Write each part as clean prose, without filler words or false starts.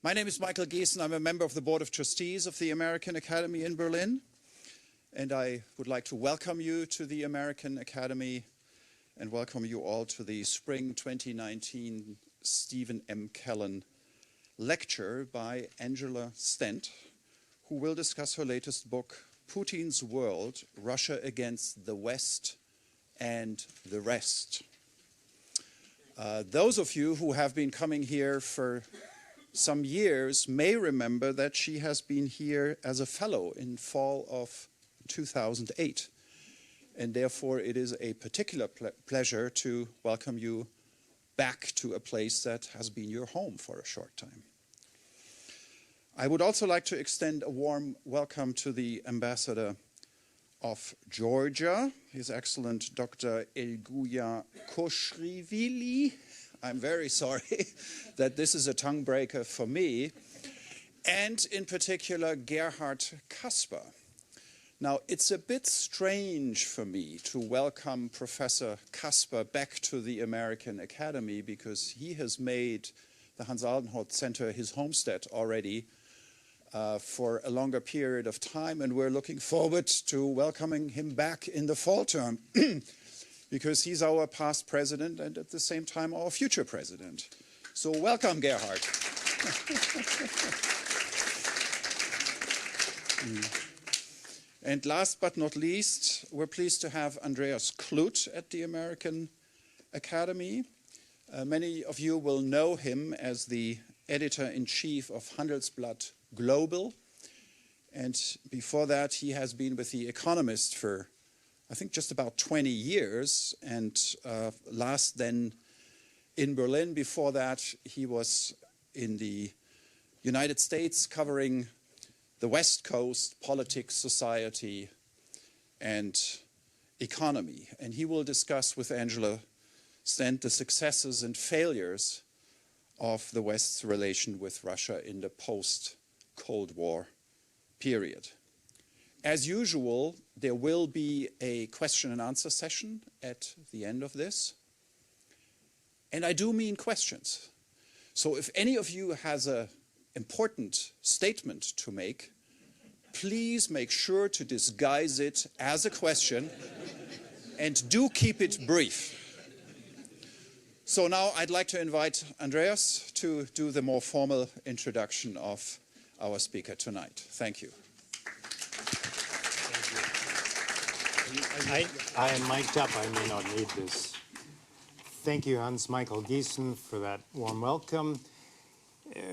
My name is Michael Giesen. I'm a member of the Board of Trustees of the American Academy in Berlin. And I would like to welcome you to the American Academy and welcome you all to the Spring 2019 Stephen M. Kellen lecture by Angela Stent, who will discuss her latest book, Putin's World, Russia Against the West and the Rest. Those of you who have been coming here for some years may remember that she has been here as a fellow in fall of 2008. And therefore it is a particular pleasure to welcome you back to a place that has been your home for a short time. I would also like to extend a warm welcome to the Ambassador of Georgia, His Excellent Dr. Elguya Koshrivili. I'm very sorry that this is a tongue breaker for me. And in particular, Gerhard Kasper. Now, it's a bit strange for me to welcome Professor Kasper back to the American Academy because he has made the Hans-Altenholz Center his homestead already for a longer period of time, and we're looking forward to welcoming him back in the fall term because he's our past president and at the same time our future president. So welcome, Gerhard. And last but not least, we're pleased to have Andreas Kluth at the American Academy. Many of you will know him as the editor-in-chief of Handelsblatt Global. And before that, he has been with The Economist for, I think, just about 20 years. And last then in Berlin. Before that, he was in the United States covering the West Coast, politics, society, and economy. And he will discuss with Angela Stent the successes and failures of the West's relation with Russia in the post-Cold War period. As usual, there will be a question and answer session at the end of this. And I do mean questions. So if any of you has an important statement to make, please make sure to disguise it as a question and do keep it brief. So now I'd like to invite Andreas to do the more formal introduction of our speaker tonight. Thank you. I am mic'd up. I may not need this. Thank you, Hans-Michael Giesen, for that warm welcome.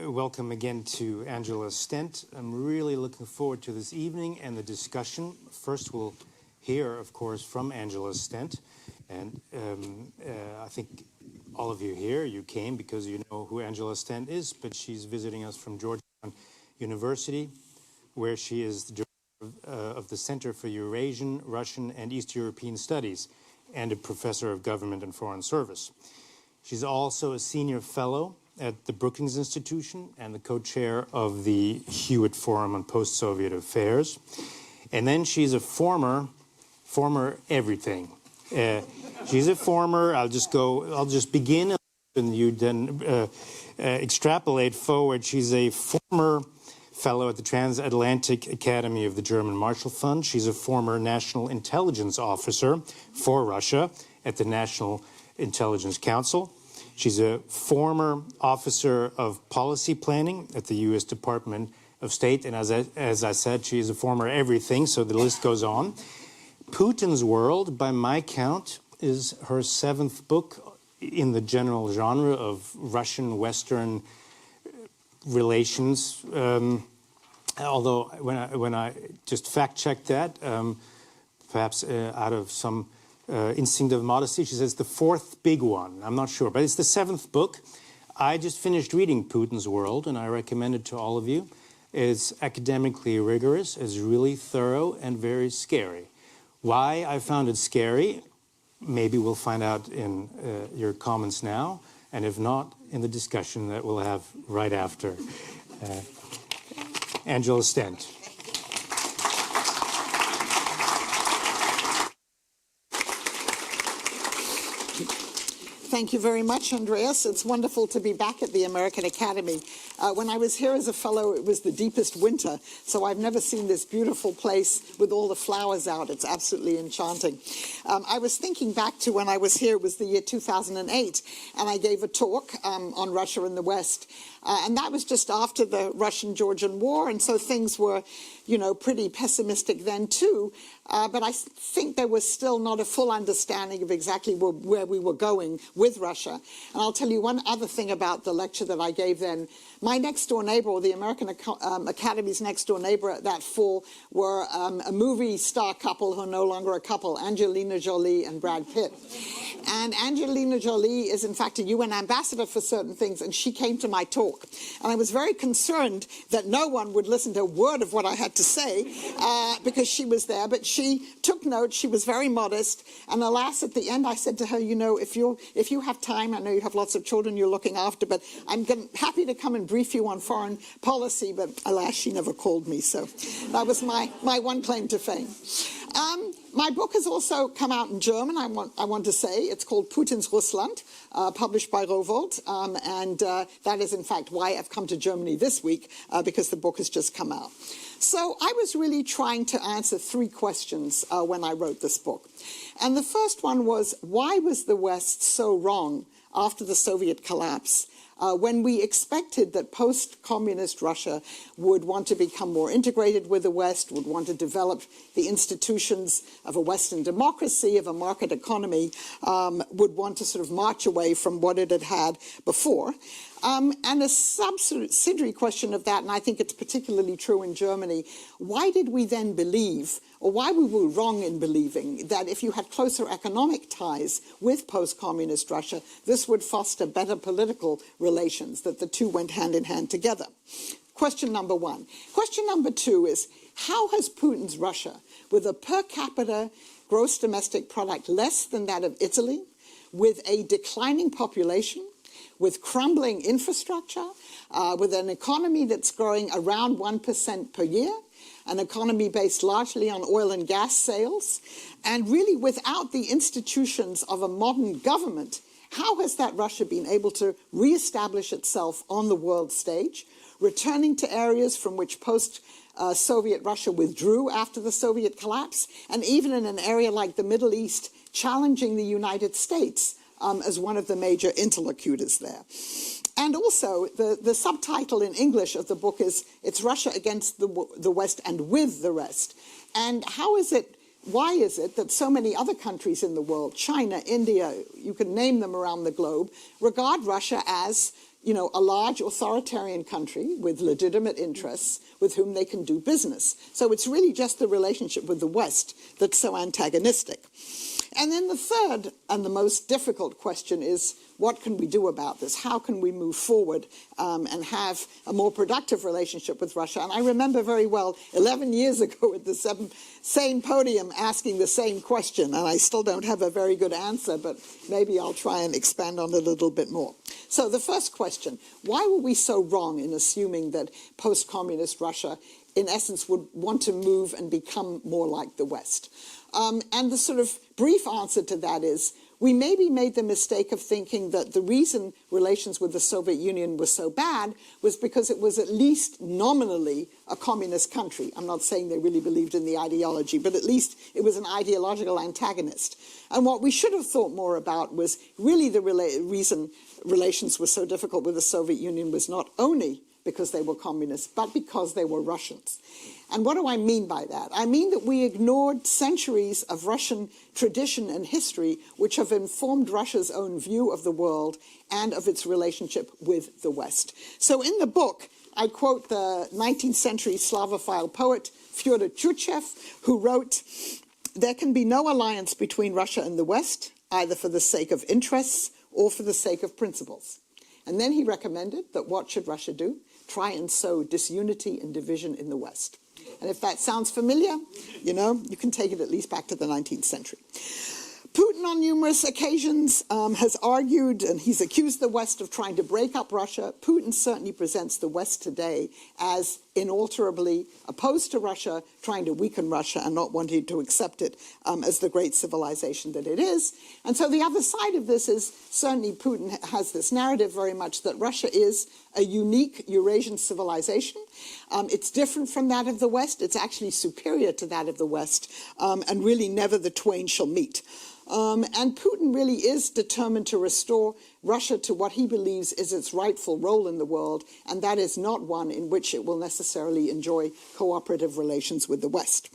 Welcome again to Angela Stent. I'm really looking forward to this evening and the discussion. First, we'll hear, of course, from Angela Stent. And I think all of you here, you came because you know who Angela Stent is, but she's visiting us from Georgetown University, where she is the director of the Center for Eurasian, Russian, and East European Studies, and a professor of government and foreign service. She's also a senior fellow at the Brookings Institution and the co-chair of the Hewitt Forum on Post-Soviet Affairs. And then she's a former everything. She's a former, I'll just begin and you then extrapolate forward. She's a former fellow at the Transatlantic Academy of the German Marshall Fund. She's a former national intelligence officer for Russia at the National Intelligence Council. She's a former officer of policy planning at the U.S. Department of State. And as I said, she is a former everything, so the list goes on. Putin's World, by my count, is her 7th book in the general genre of Russian-Western relations. Although when I just fact-checked that, perhaps out of some instinct of modesty, she says the 4th big one. I'm not sure, but it's the 7th book. I just finished reading Putin's World, and I recommend it to all of you. It's academically rigorous, it's really thorough, and very scary. Why I found it scary, maybe we'll find out in your comments now, and if not, in the discussion that we'll have right after. Angela Stent. Thank you very much, Andreas. It's wonderful to be back at the American Academy. When I was here as a fellow, it was the deepest winter, so I've never seen this beautiful place with all the flowers out. It's absolutely enchanting. I was thinking back to when I was here, it was the year 2008, and I gave a talk on Russia and the West. And that was just after the Russian-Georgian War, and so things were, you know, pretty pessimistic then too. But I think there was still not a full understanding of exactly where we were going with Russia. And I'll tell you one other thing about the lecture that I gave then. My next-door neighbor, or the American Academy's next-door neighbor that fall, were a movie star couple who are no longer a couple, Angelina Jolie and Brad Pitt. And Angelina Jolie is, in fact, a UN ambassador for certain things, and she came to my talk. And I was very concerned that no one would listen to a word of what I had to say because she was there. But she took notes. She was very modest. And alas, at the end, I said to her, you know, if you have time, I know you have lots of children you're looking after, but I'm happy to come and brief you on foreign policy. But alas, she never called me. So that was my one claim to fame. My book has also come out in German, I want to say. It's called Putins Russland, published by Rowohlt. And that is, in fact, why I've come to Germany this week, because the book has just come out. So I was really trying to answer three questions when I wrote this book. And the first one was, why was the West so wrong after the Soviet collapse? When we expected that post-communist Russia would want to become more integrated with the West, would want to develop the institutions of a Western democracy, of a market economy, would want to sort of march away from what it had had before. And a subsidiary question of that, and I think it's particularly true in Germany, why did we then believe, or why we were wrong in believing, that if you had closer economic ties with post-communist Russia, this would foster better political relations, that the two went hand in hand together? Question number one. Question number two is, how has Putin's Russia, with a per capita gross domestic product less than that of Italy, with a declining population, with crumbling infrastructure, with an economy that's growing around 1% per year, an economy based largely on oil and gas sales, and really without the institutions of a modern government, how has that Russia been able to reestablish itself on the world stage, returning to areas from which post-Soviet Russia withdrew after the Soviet collapse, and even in an area like the Middle East, challenging the United States as one of the major interlocutors there? And also, the subtitle in English of the book is, it's Russia against the West and with the rest. And why is it that so many other countries in the world, China, India, you can name them around the globe, regard Russia as, you know, a large authoritarian country with legitimate interests with whom they can do business? So it's really just the relationship with the West that's so antagonistic. And then the third and the most difficult question is, what can we do about this? How can we move forward and have a more productive relationship with Russia? And I remember very well 11 years ago at the same podium asking the same question, and I still don't have a very good answer, but maybe I'll try and expand on it a little bit more. So the first question, why were we so wrong in assuming that post-communist Russia, in essence, would want to move and become more like the West? And the sort of brief answer to that is, we maybe made the mistake of thinking that the reason relations with the Soviet Union were so bad was because it was at least nominally a communist country. I'm not saying they really believed in the ideology, but at least it was an ideological antagonist. And what we should have thought more about was really the reason relations were so difficult with the Soviet Union was not only because they were communists, but because they were Russians. And what do I mean by that? I mean that we ignored centuries of Russian tradition and history which have informed Russia's own view of the world and of its relationship with the West. So in the book, I quote the 19th century Slavophile poet Fyodor Tchutchev, who wrote, "There can be no alliance between Russia and the West, either for the sake of interests or for the sake of principles." And then he recommended that what should Russia do? Try and sow disunity and division in the West. And if that sounds familiar, you know, you can take it at least back to the 19th century. Putin Putin on numerous occasions has argued, and he's accused the West of trying to break up Russia. Putin certainly presents the West today as inalterably opposed to Russia, trying to weaken Russia and not wanting to accept it as the great civilization that it is. And so the other side of this is certainly Putin has this narrative very much that Russia is a unique Eurasian civilization. It's different from that of the West. It's actually superior to that of the West, and really never the twain shall meet. And Putin really is determined to restore Russia to what he believes is its rightful role in the world, and that is not one in which it will necessarily enjoy cooperative relations with the West.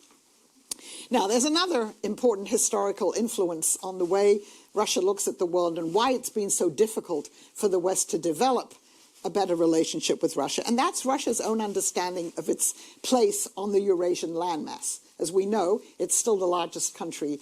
Now, there's another important historical influence on the way Russia looks at the world and why it's been so difficult for the West to develop a better relationship with Russia, and that's Russia's own understanding of its place on the Eurasian landmass. As we know, it's still the largest country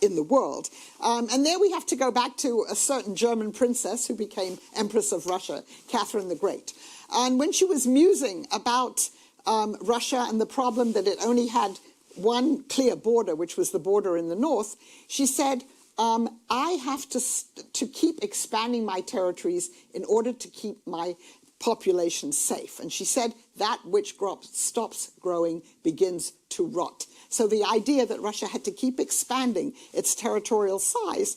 in the world. And there we have to go back to a certain German princess who became Empress of Russia, Catherine the Great. And when she was musing about Russia and the problem that it only had one clear border, which was the border in the north, she said, I have to keep expanding my territories in order to keep my population safe. And she said, that which stops growing begins to rot. So the idea that Russia had to keep expanding its territorial size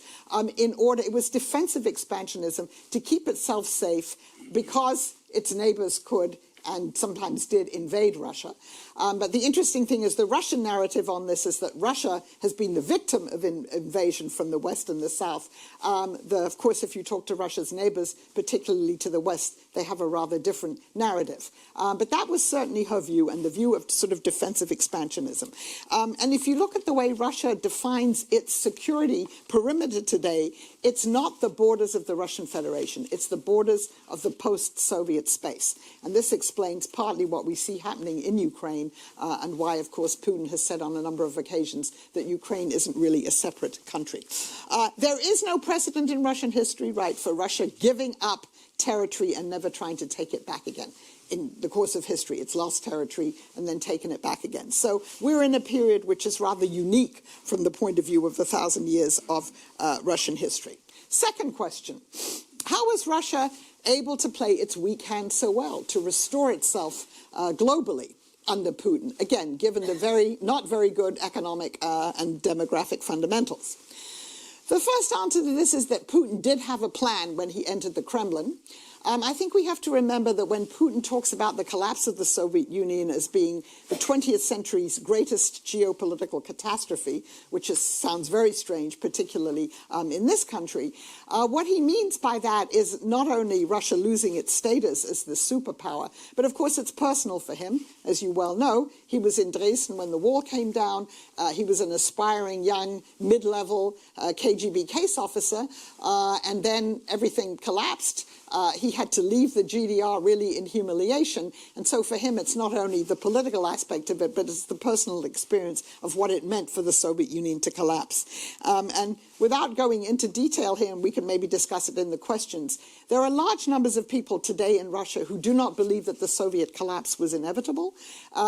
in order, it was defensive expansionism to keep itself safe because its neighbors could and sometimes did invade Russia. But the interesting thing is the Russian narrative on this is that Russia has been the victim of invasion from the West and the South. Of course, if you talk to Russia's neighbors, particularly to the West, they have a rather different narrative. But that was certainly her view and the view of sort of defensive expansionism. And if you look at the way Russia defines its security perimeter today, it's not the borders of the Russian Federation. It's the borders of the post-Soviet space. And this explains partly what we see happening in Ukraine and why, of course, Putin has said on a number of occasions that Ukraine isn't really a separate country. There is no precedent in Russian history, right, for Russia giving up territory and never trying to take it back again. In the course of history, it's lost territory and then taken it back again. So we're in a period which is rather unique from the point of view of the 1,000 years of Russian history. Second question, how was Russia able to play its weak hand so well to restore itself globally under Putin, again, given the not very good economic and demographic fundamentals? The first answer to this is that Putin did have a plan when he entered the Kremlin. I think we have to remember that when Putin talks about the collapse of the Soviet Union as being the 20th century's greatest geopolitical catastrophe, which sounds very strange, particularly in this country, what he means by that is not only Russia losing its status as the superpower, but of course it's personal for him. As you well know, he was in Dresden when the wall came down. He was an aspiring young mid-level KGB case officer, and then everything collapsed. He had to leave the GDR really in humiliation. And so for him, it's not only the political aspect of it, but it's the personal experience of what it meant for the Soviet Union to collapse. And without going into detail here, and we can maybe discuss it in the questions, there are large numbers of people today in Russia who do not believe that the Soviet collapse was inevitable.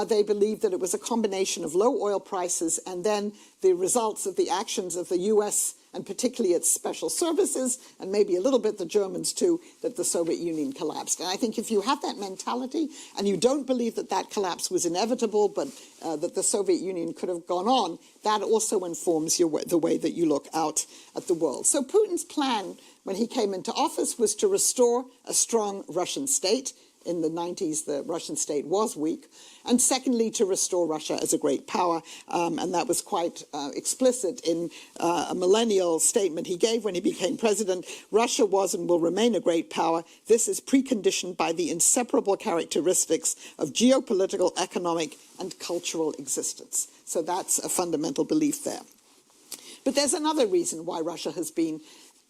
They believe that it was a combination of low oil prices and then the results of the actions of the U.S. and particularly its special services, and maybe a little bit the Germans too, that the Soviet Union collapsed. And I think if you have that mentality and you don't believe that that collapse was inevitable, but that the Soviet Union could have gone on, that also informs the way that you look out at the world. So Putin's plan when he came into office was to restore a strong Russian state. In the 90s, the Russian state was weak. And secondly, to restore Russia as a great power. And that was quite explicit in a millennial statement he gave when he became president. Russia was and will remain a great power. This is preconditioned by the inseparable characteristics of geopolitical, economic, and cultural existence. So that's a fundamental belief there. But there's another reason why Russia has been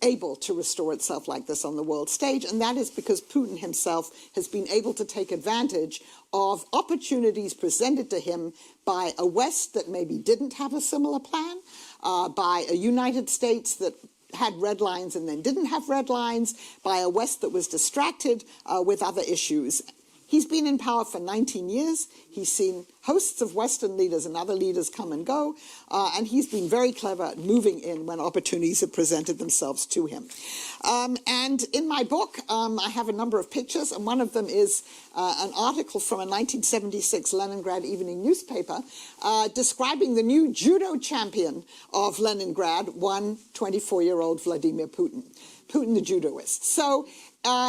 able to restore itself like this on the world stage, and that is because Putin himself has been able to take advantage of opportunities presented to him by a West that maybe didn't have a similar plan, by a United States that had red lines and then didn't have red lines, by a West that was distracted with other issues. He's been in power for 19 years. He's seen hosts of Western leaders and other leaders come and go, and he's been very clever at moving in when opportunities have presented themselves to him. And in my book, I have a number of pictures, and one of them is an article from a 1976 Leningrad evening newspaper describing the new judo champion of Leningrad, one 24-year-old Vladimir Putin. Putin the judoist. So,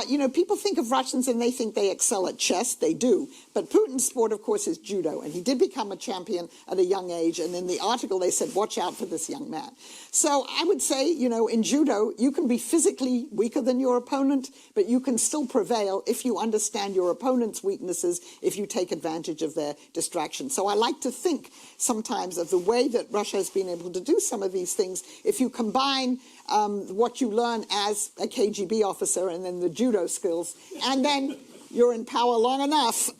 you know, people think of Russians and they think they excel at chess. They do. But Putin's sport, of course, is judo. And he did become a champion at a young age. And in the article, they said, watch out for this young man. So I would say, you know, in judo, you can be physically weaker than your opponent, but you can still prevail if you understand your opponent's weaknesses, if you take advantage of their distraction. So I like to think sometimes of the way that Russia has been able to do some of these things. If you combine what you learn as a KGB officer and then the judo skills, and then you're in power long enough,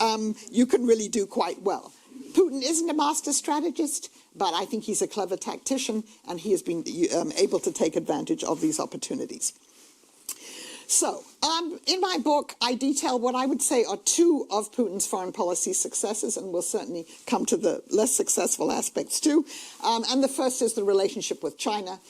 you can really do quite well. Putin isn't a master strategist, but I think he's a clever tactician, and he has been able to take advantage of these opportunities. So, in my book, I detail what I would say are two of Putin's foreign policy successes, and we'll certainly come to the less successful aspects too. And the first is the relationship with China,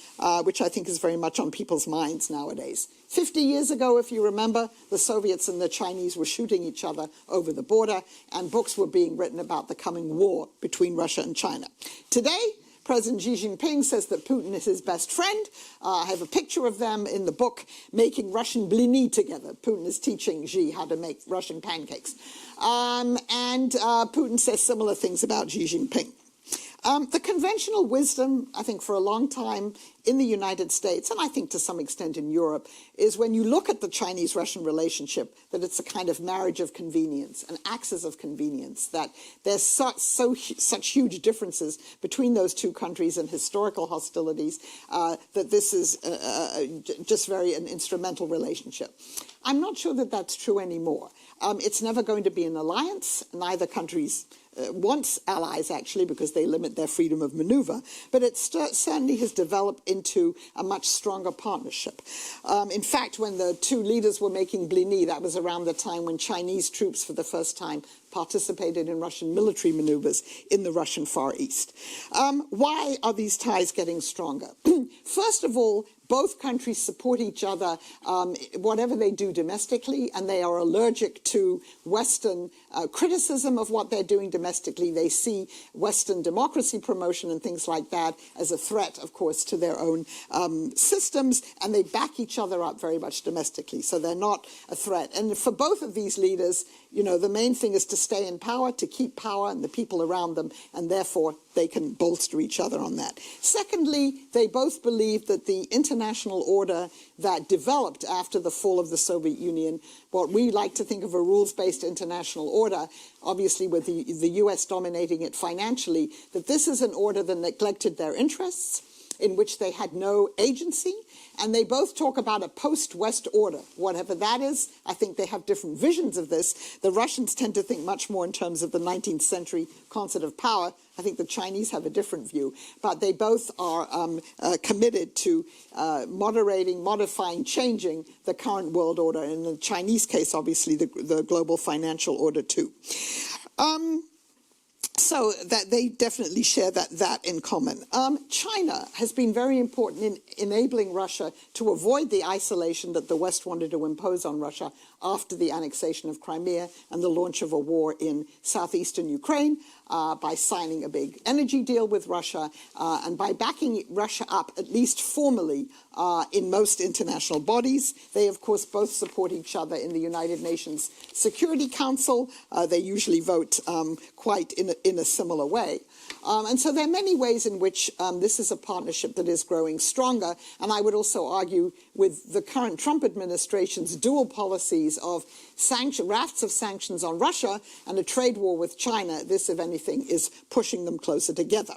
which I think is very much on people's minds nowadays. 50 years ago, if you remember, the Soviets and the Chinese were shooting each other over the border, and books were being written about the coming war between Russia and China. Today, President Xi Jinping says that Putin is his best friend. I have a picture of them in the book making Russian blini together. Putin is teaching Xi how to make Russian pancakes. Putin says similar things about Xi Jinping. The conventional wisdom, I think, for a long time in the United States, and I think to some extent in Europe, is when you look at the Chinese-Russian relationship, that it's a kind of marriage of convenience, an axis of convenience, that there's such huge differences between those two countries and historical hostilities, that this is just very an instrumental relationship. I'm not sure that that's true anymore. It's never going to be an alliance. Neither countries wants allies, actually, because they limit their freedom of maneuver, but it certainly has developed into a much stronger partnership. In fact, when the two leaders were making blini, that was around the time when Chinese troops for the first time participated in Russian military maneuvers in the Russian Far East. Why are these ties getting stronger? First of all, both countries support each other, whatever they do domestically, and they are allergic to Western criticism of what they're doing domestically. They see Western democracy promotion and things like that as a threat, of course, to their own systems, and they back each other up very much domestically, so they're not a threat. And for both of these leaders, you know, the main thing is to stay in power, to keep power and the people around them, and therefore they can bolster each other on that. Secondly, they both believe that the international order that developed after the fall of the Soviet Union, what we like to think of a rules-based international order, obviously with the U.S. dominating it financially, that this is an order that neglected their interests, in which they had no agency, and they both talk about a post-West order. Whatever that is, I think they have different visions of this. The Russians tend to think much more in terms of the 19th century concept of power. I think the Chinese have a different view, but they both are committed to modifying, changing the current world order. In the Chinese case, obviously, the global financial order too. So that they definitely share that in common. China has been very important in enabling Russia to avoid the isolation that the West wanted to impose on Russia after the annexation of Crimea and the launch of a war in southeastern Ukraine, by signing a big energy deal with Russia, and by backing Russia up, at least formally, in most international bodies. They, of course, both support each other in the United Nations Security Council. They usually vote quite in a similar way. And so there are many ways in which this is a partnership that is growing stronger. And I would also argue with the current Trump administration's dual policies of rafts of sanctions on Russia and a trade war with China, this, if anything, is pushing them closer together.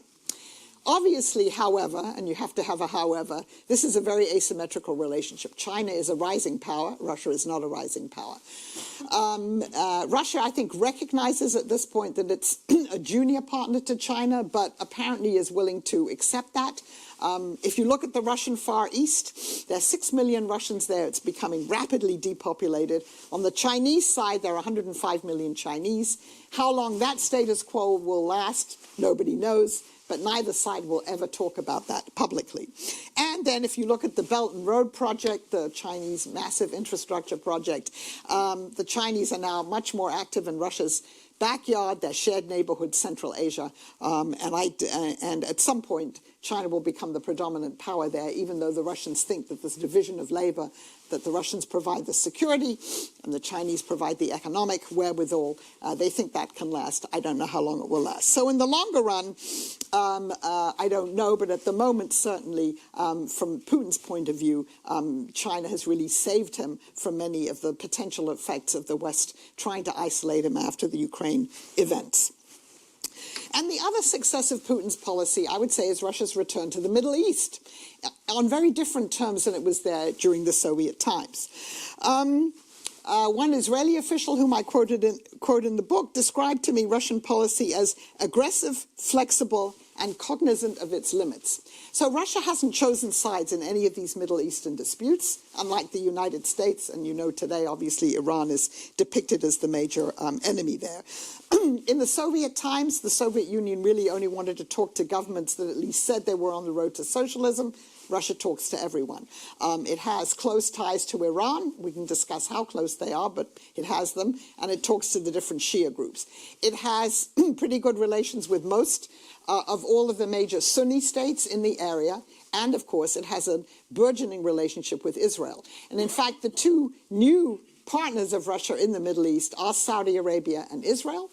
Obviously, however, and you have to have a however, this is a very asymmetrical relationship. China is a rising power. Russia is not a rising power. Russia, I think, recognizes at this point that it's a junior partner to China, but apparently is willing to accept that. If you look at the Russian Far East, there are 6 million Russians there. It's becoming rapidly depopulated. On the Chinese side, there are 105 million Chinese. How long that status quo will last, nobody knows, but neither side will ever talk about that publicly. And then if you look at the Belt and Road Project, the Chinese massive infrastructure project, the Chinese are now much more active in Russia's backyard, their shared neighborhood, Central Asia, and at some point China will become the predominant power there, even though the Russians think that this division of labor, that the Russians provide the security and the Chinese provide the economic wherewithal. They think that can last. I don't know how long it will last. So in the longer run, I don't know, but at the moment, certainly, from Putin's point of view, China has really saved him from many of the potential effects of the West trying to isolate him after the Ukraine events. And the other success of Putin's policy, I would say, is Russia's return to the Middle East on very different terms than it was there during the Soviet times. One Israeli official whom I quote in the book described to me Russian policy as aggressive, flexible, and cognizant of its limits. So Russia hasn't chosen sides in any of these Middle Eastern disputes, unlike the United States, and you know today, obviously, Iran is depicted as the major enemy there. In the Soviet times, the Soviet Union really only wanted to talk to governments that at least said they were on the road to socialism. Russia talks to everyone. It has close ties to Iran. We can discuss how close they are, but it has them, and it talks to the different Shia groups. It has pretty good relations with most of all of the major Sunni states in the area, and of course it has a burgeoning relationship with Israel. And in fact, the two new partners of Russia in the Middle East are Saudi Arabia and Israel.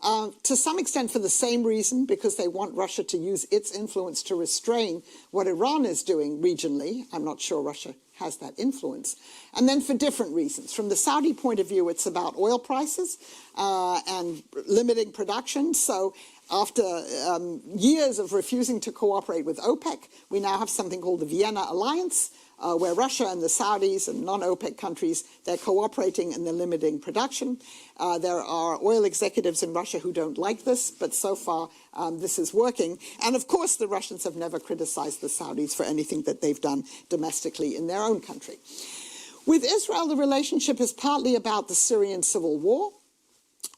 To some extent for the same reason, because they want Russia to use its influence to restrain what Iran is doing regionally. I'm not sure Russia has that influence. And then for different reasons. From the Saudi point of view, it's about oil prices and limiting production. So after years of refusing to cooperate with OPEC, we now have something called the Vienna Alliance, where Russia and the Saudis and non-OPEC countries, they're cooperating and they're limiting production. There are oil executives in Russia who don't like this, but so far this is working. And of course, the Russians have never criticized the Saudis for anything that they've done domestically in their own country. With Israel, the relationship is partly about the Syrian civil war.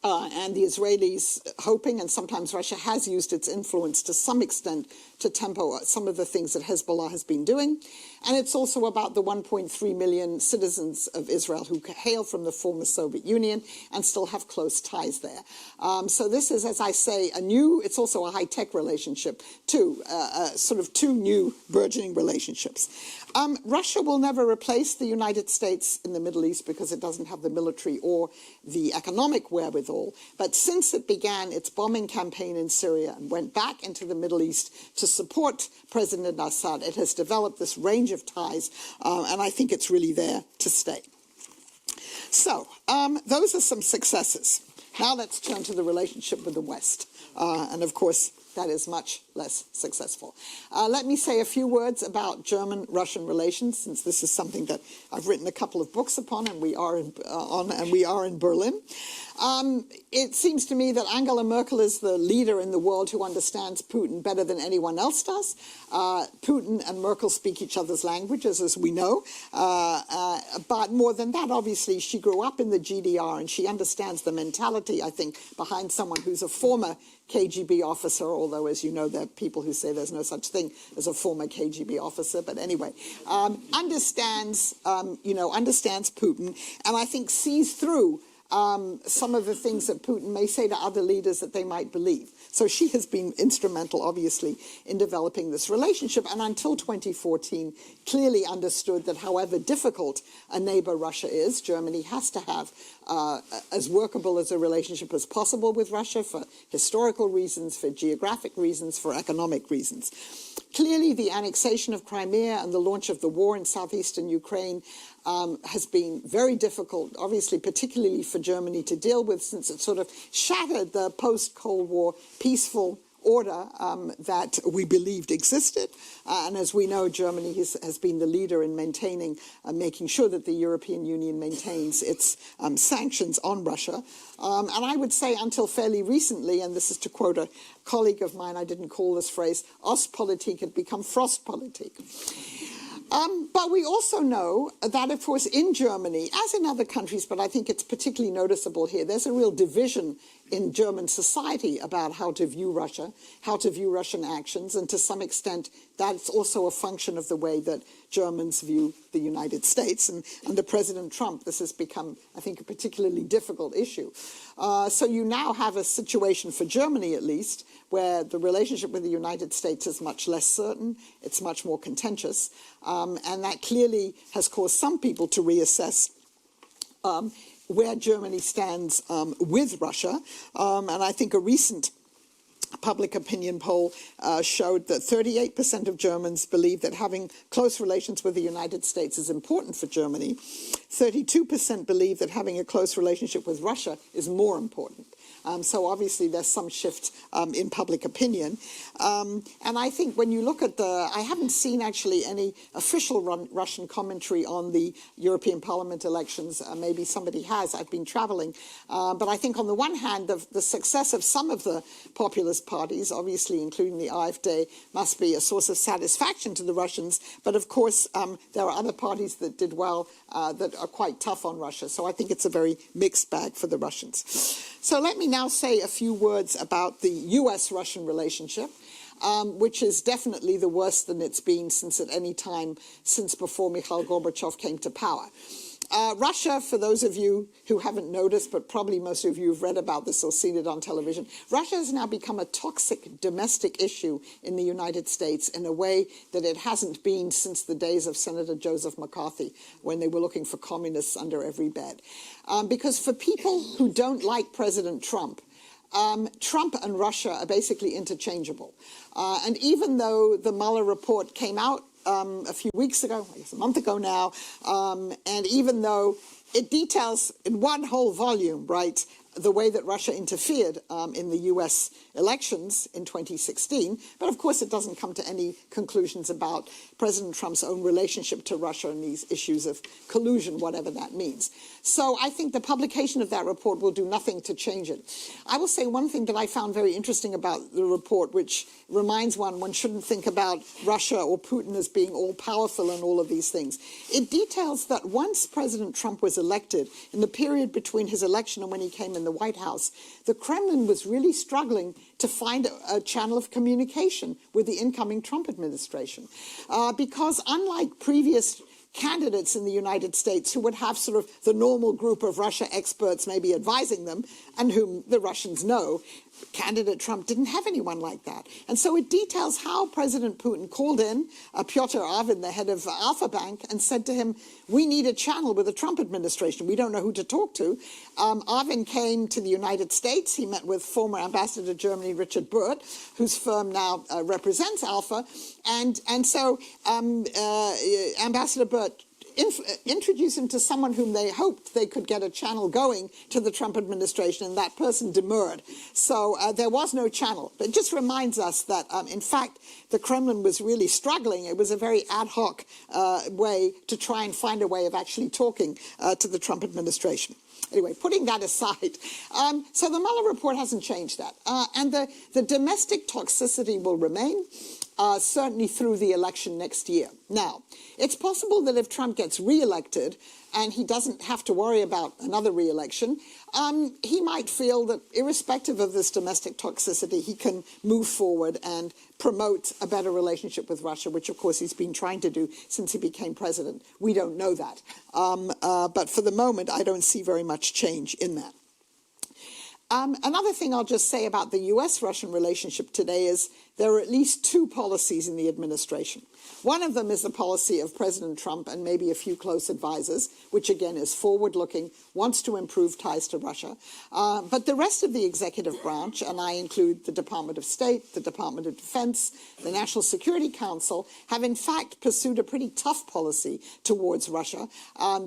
And the Israelis hoping, and sometimes Russia has used its influence to some extent to tempo some of the things that Hezbollah has been doing. And it's also about the 1.3 million citizens of Israel who hail from the former Soviet Union and still have close ties there. So this is, as I say, it's also a high-tech relationship too, sort of two new burgeoning relationships. Russia will never replace the United States in the Middle East because it doesn't have the military or the economic wherewithal. But since it began its bombing campaign in Syria and went back into the Middle East to support President Assad, it has developed this range of ties, and I think it's really there to stay. So those are some successes. Now let's turn to the relationship with the West. And of course, that is much less successful. Let me say a few words about German-Russian relations, since this is something that I've written a couple of books upon, and we are in Berlin. It seems to me that Angela Merkel is the leader in the world who understands Putin better than anyone else does. Putin and Merkel speak each other's languages, as we know. But more than that, obviously, she grew up in the GDR, and she understands the mentality, I think, behind someone who's a former KGB officer, although, as you know, there are people who say there's no such thing as a former KGB officer. But anyway, understands Putin, and I think sees through some of the things that Putin may say to other leaders that they might believe. So she has been instrumental, obviously, in developing this relationship, and until 2014, clearly understood that however difficult a neighbor Russia is, Germany has to have as workable as a relationship as possible with Russia for historical reasons, for geographic reasons, for economic reasons. Clearly, the annexation of Crimea and the launch of the war in southeastern Ukraine has been very difficult, obviously, particularly for Germany to deal with, since it sort of shattered the post-Cold War peaceful order that we believed existed. And as we know, Germany has been the leader in maintaining, making sure that the European Union maintains its sanctions on Russia. And I would say until fairly recently, and this is to quote a colleague of mine, I didn't call this phrase, Ostpolitik had become Frostpolitik. But we also know that, of course, in Germany, as in other countries, but I think it's particularly noticeable here, there's a real division in German society about how to view Russia, how to view Russian actions, and to some extent that's also a function of the way that Germans view the United States. And under President Trump, this has become, I think, a particularly difficult issue. So you now have a situation for Germany, at least, where the relationship with the United States is much less certain, it's much more contentious, and that clearly has caused some people to reassess where Germany stands with Russia. And I think a recent public opinion poll showed that 38% of Germans believe that having close relations with the United States is important for Germany. 32% believe that having a close relationship with Russia is more important. So obviously there's some shift in public opinion. And I think when you look at I haven't seen actually any official Russian commentary on the European Parliament elections. Maybe somebody has. I've been traveling. But I think on the one hand, the success of some of the populist parties, obviously including the AfD, must be a source of satisfaction to the Russians. But of course, there are other parties that did well that are quite tough on Russia. So I think it's a very mixed bag for the Russians. So let me now say a few words about the U.S. Russian relationship, which is definitely the worst than it's been since at any time since before Mikhail Gorbachev came to power. Russia, for those of you who haven't noticed, but probably most of you have read about this or seen it on television, Russia has now become a toxic domestic issue in the United States in a way that it hasn't been since the days of Senator Joseph McCarthy, when they were looking for communists under every bed. Because for people who don't like President Trump, Trump and Russia are basically interchangeable. And even though the Mueller report came out a few weeks ago, I guess a month ago now, and even though it details in one whole volume, right, the way that Russia interfered in the U.S. elections in 2016. But of course, it doesn't come to any conclusions about President Trump's own relationship to Russia and these issues of collusion, whatever that means. So I think the publication of that report will do nothing to change it. I will say one thing that I found very interesting about the report, which reminds one shouldn't think about Russia or Putin as being all-powerful and all of these things. It details that once President Trump was elected, in the period between his election and when he came in the White House, the Kremlin was really struggling to find a channel of communication with the incoming Trump administration. Because unlike previous candidates in the United States who would have sort of the normal group of Russia experts maybe advising them and whom the Russians know, candidate Trump didn't have anyone like that. And so it details how President Putin called in Pyotr Arvin, the head of Alfa Bank, and said to him, we need a channel with the Trump administration. We don't know who to talk to. Arvin came to the United States. He met with former ambassador to Germany, Richard Burt, whose firm now represents Alfa. And so Ambassador Burt introduced him to someone whom they hoped they could get a channel going to the Trump administration, and that person demurred. So there was no channel. But it just reminds us that, in fact, the Kremlin was really struggling. It was a very ad hoc way to try and find a way of actually talking to the Trump administration. Anyway, putting that aside, so the Mueller report hasn't changed that. And the domestic toxicity will remain, certainly through the election next year. Now, it's possible that if Trump gets re-elected and he doesn't have to worry about another re-election, he might feel that irrespective of this domestic toxicity, he can move forward and promote a better relationship with Russia, which of course he's been trying to do since he became president. We don't know that. But for the moment, I don't see very much change in that. Another thing I'll just say about the U.S.-Russian relationship today is there are at least two policies in the administration. One of them is the policy of President Trump and maybe a few close advisors, which again is forward-looking, wants to improve ties to Russia. But the rest of the executive branch, and I include the Department of State, the Department of Defense, the National Security Council, have in fact pursued a pretty tough policy towards Russia.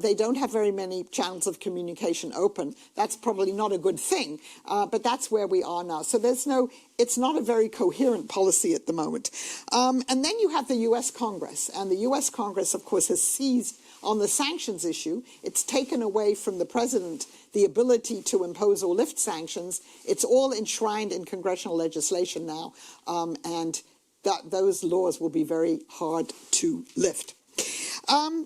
They don't have very many channels of communication open. That's probably not a good thing. but that's where we are now. So it's not a very coherent policy at the moment. And then you have the U.S. Congress, and the U.S. Congress, of course, has seized on the sanctions issue. It's taken away from the president the ability to impose or lift sanctions. It's all enshrined in congressional legislation now, and those laws will be very hard to lift.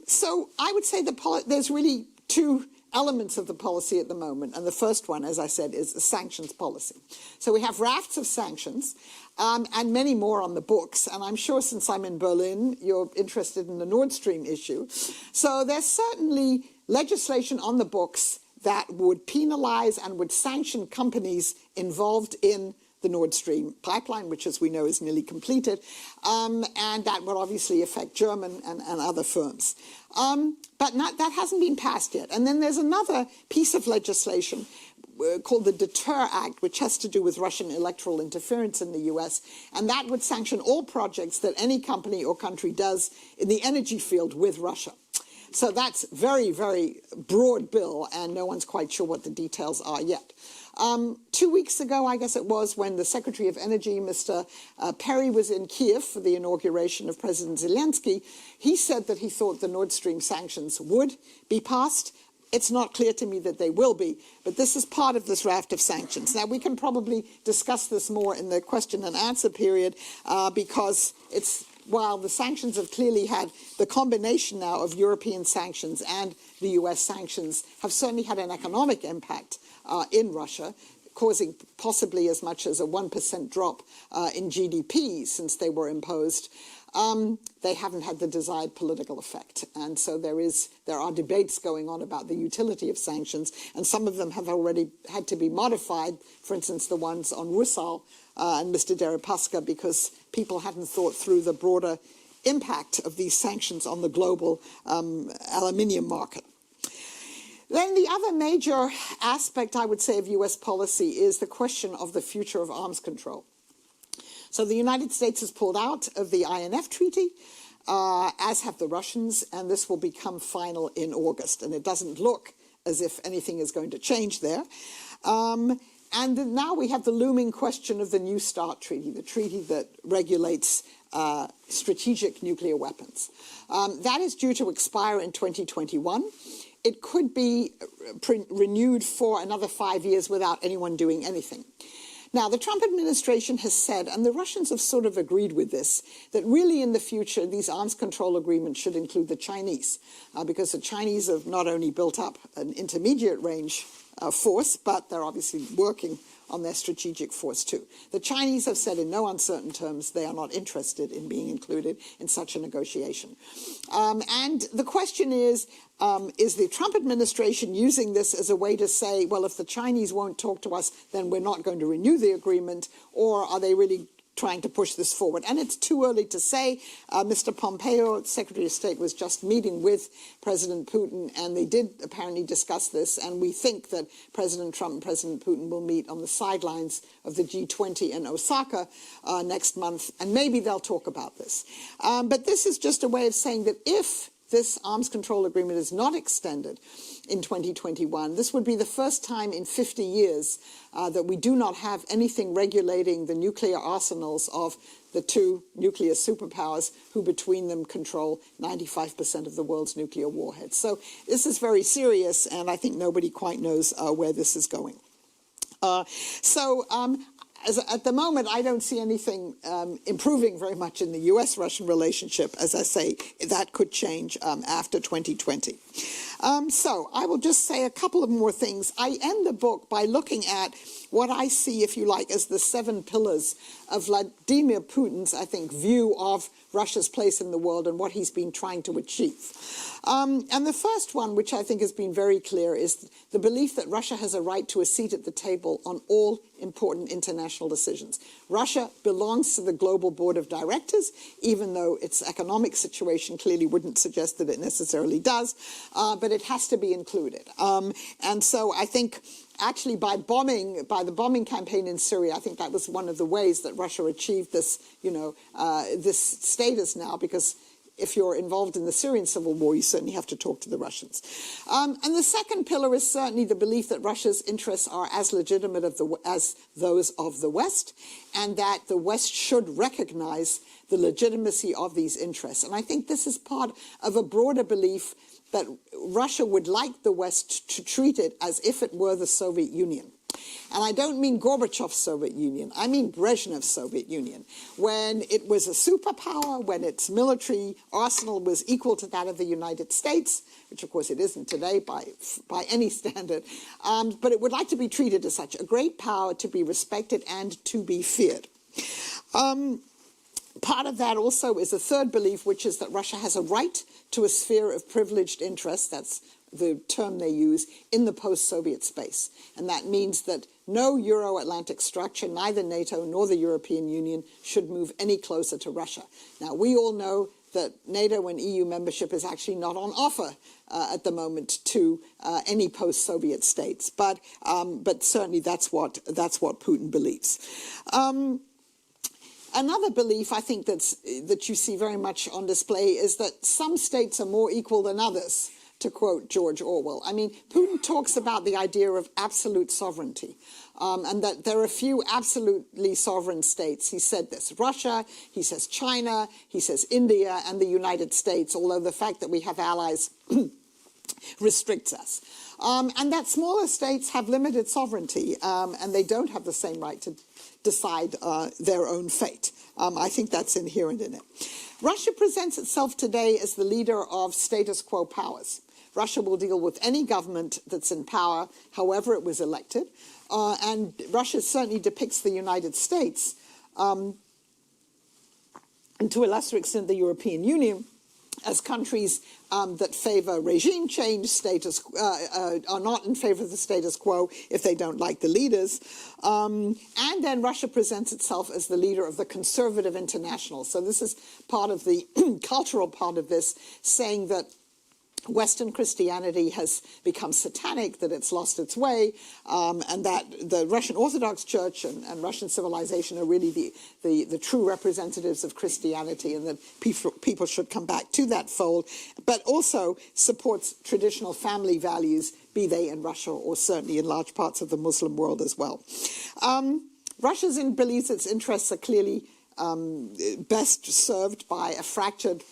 So I would say there's really two elements of the policy at the moment, and the first one, as I said, is the sanctions policy. So we have rafts of sanctions, and many more on the books, and I'm sure since I'm in Berlin, you're interested in the Nord Stream issue. So there's certainly legislation on the books that would penalize and would sanction companies involved in the Nord Stream pipeline, which, as we know, is nearly completed, and that would obviously affect German and other firms. But that hasn't been passed yet. And then there's another piece of legislation called the Deter Act, which has to do with Russian electoral interference in the U.S., and that would sanction all projects that any company or country does in the energy field with Russia. So that's very, very broad bill, and no one's quite sure what the details are yet. 2 weeks ago, I guess it was, when the Secretary of Energy, Mr. Perry, was in Kiev for the inauguration of President Zelensky, he said that he thought the Nord Stream sanctions would be passed. It's not clear to me that they will be, but this is part of this raft of sanctions. Now, we can probably discuss this more in the question and answer period because while the sanctions have clearly had the combination now of European sanctions and the U.S. sanctions have certainly had an economic impact in Russia, causing possibly as much as a 1% drop in GDP since they were imposed. They haven't had the desired political effect. And so there are debates going on about the utility of sanctions, and some of them have already had to be modified, for instance, the ones on Rusal and Mr. Deripaska, because people hadn't thought through the broader impact of these sanctions on the global aluminium market. Then the other major aspect, I would say, of U.S. policy is the question of the future of arms control. So the United States has pulled out of the INF Treaty, as have the Russians, and this will become final in August. And it doesn't look as if anything is going to change there. And now we have the looming question of the New START Treaty, the treaty that regulates strategic nuclear weapons. That is due to expire in 2021. It could be renewed for another 5 years without anyone doing anything. Now, the Trump administration has said, and the Russians have sort of agreed with this, that really in the future these arms control agreements should include the Chinese, because the Chinese have not only built up an intermediate range force, but they're obviously working on their strategic force too. The Chinese have said in no uncertain terms they are not interested in being included in such a negotiation. And the question is the Trump administration using this as a way to say, well, if the Chinese won't talk to us, then we're not going to renew the agreement, or are they really trying to push this forward? And it's too early to say. Mr. Pompeo, Secretary of State, was just meeting with President Putin, and they did apparently discuss this, and we think that President Trump and President Putin will meet on the sidelines of the G20 in Osaka next month, and maybe they'll talk about this. But this is just a way of saying that if this arms control agreement is not extended in 2021, this would be the first time in 50 years that we do not have anything regulating the nuclear arsenals of the two nuclear superpowers who between them control 95% of the world's nuclear warheads. So this is very serious, and I think nobody quite knows where this is going. At the moment, I don't see anything improving very much in the U.S. Russian relationship. As I say, that could change after 2020. So I will just say a couple of more things. I end the book by looking at what I see, if you like, as the 7 pillars of Vladimir Putin's, I think, view of Russia's place in the world and what he's been trying to achieve. And the first one, which I think has been very clear, is the belief that Russia has a right to a seat at the table on all important international decisions. Russia belongs to the global board of directors, even though its economic situation clearly wouldn't suggest that it necessarily does, but it has to be included. And so I think actually by the bombing campaign in Syria, I think that was one of the ways that Russia achieved this, this status now, because if you're involved in the Syrian civil war, you certainly have to talk to the Russians. And the second pillar is certainly the belief that Russia's interests are as legitimate as those of the West, and that the West should recognize the legitimacy of these interests. And I think this is part of a broader belief that Russia would like the West to treat it as if it were the Soviet Union. And I don't mean Gorbachev's Soviet Union, I mean Brezhnev's Soviet Union, when it was a superpower, when its military arsenal was equal to that of the United States, which of course it isn't today by any standard, but it would like to be treated as such, a great power to be respected and to be feared. Part of that also is a third belief, which is that Russia has a right to a sphere of privileged interest, that's the term they use, in the post-Soviet space. And that means that no Euro-Atlantic structure, neither NATO nor the European Union, should move any closer to Russia. Now, we all know that NATO and EU membership is actually not on offer at the moment to any post-Soviet states, but certainly that's what Putin believes. Another belief I think that you see very much on display is that some states are more equal than others, to quote George Orwell. I mean, Putin talks about the idea of absolute sovereignty, and that there are few absolutely sovereign states. He said this: Russia, he says China, he says India, and the United States, although the fact that we have allies restricts us. And that smaller states have limited sovereignty, and they don't have the same right to decide their own fate. I think that's inherent in it. Russia presents itself today as the leader of status quo powers. Russia will deal with any government that's in power, however it was elected, and Russia certainly depicts the United States, and to a lesser extent the European Union, as countries that favor regime change, are not in favor of the status quo if they don't like the leaders. And then Russia presents itself as the leader of the conservative international. So this is part of the cultural part of this, saying that Western Christianity has become satanic, that it's lost its way, and that the Russian Orthodox Church and Russian civilization are really the true representatives of Christianity, and that people should come back to that fold, but also supports traditional family values, be they in Russia or certainly in large parts of the Muslim world as well. Russia believes its interests are clearly best served by a fractured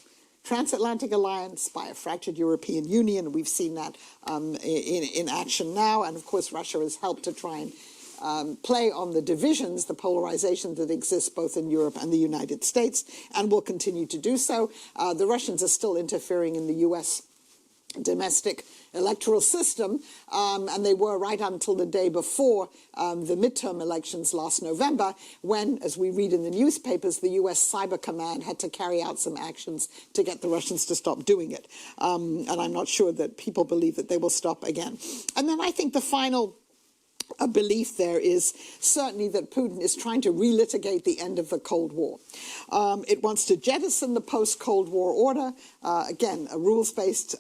transatlantic alliance, by a fractured European Union. We've seen that in action now, and of course Russia has helped to try and play on the divisions, the polarization that exists both in Europe and the United States, and will continue to do so. The Russians are still interfering in the U.S. domestic electoral system, and they were right until the day before the midterm elections last November, when, as we read in the newspapers, the U.S. Cyber Command had to carry out some actions to get the Russians to stop doing it. And I'm not sure that people believe that they will stop again. And then I think the final belief there is certainly that Putin is trying to relitigate the end of the Cold War. It wants to jettison the post-Cold War order, again, a rules-based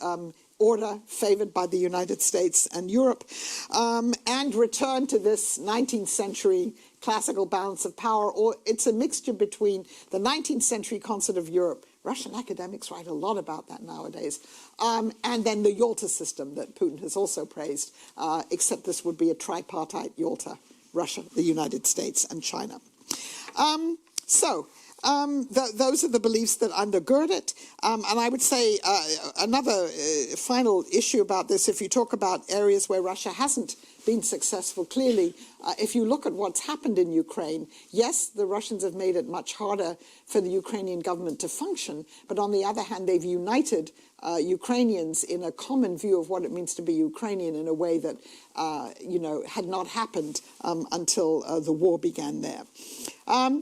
order favored by the United States and Europe, and return to this 19th century classical balance of power, or it's a mixture between the 19th century concept of Europe. Russian academics write a lot about that nowadays. And then the Yalta system that Putin has also praised, except this would be a tripartite Yalta: Russia, the United States, and China. Those are the beliefs that undergird it. And I would say another final issue about this, if you talk about areas where Russia hasn't been successful, clearly, if you look at what's happened in Ukraine, yes, the Russians have made it much harder for the Ukrainian government to function, but on the other hand, they've united Ukrainians in a common view of what it means to be Ukrainian in a way that, had not happened until the war began there.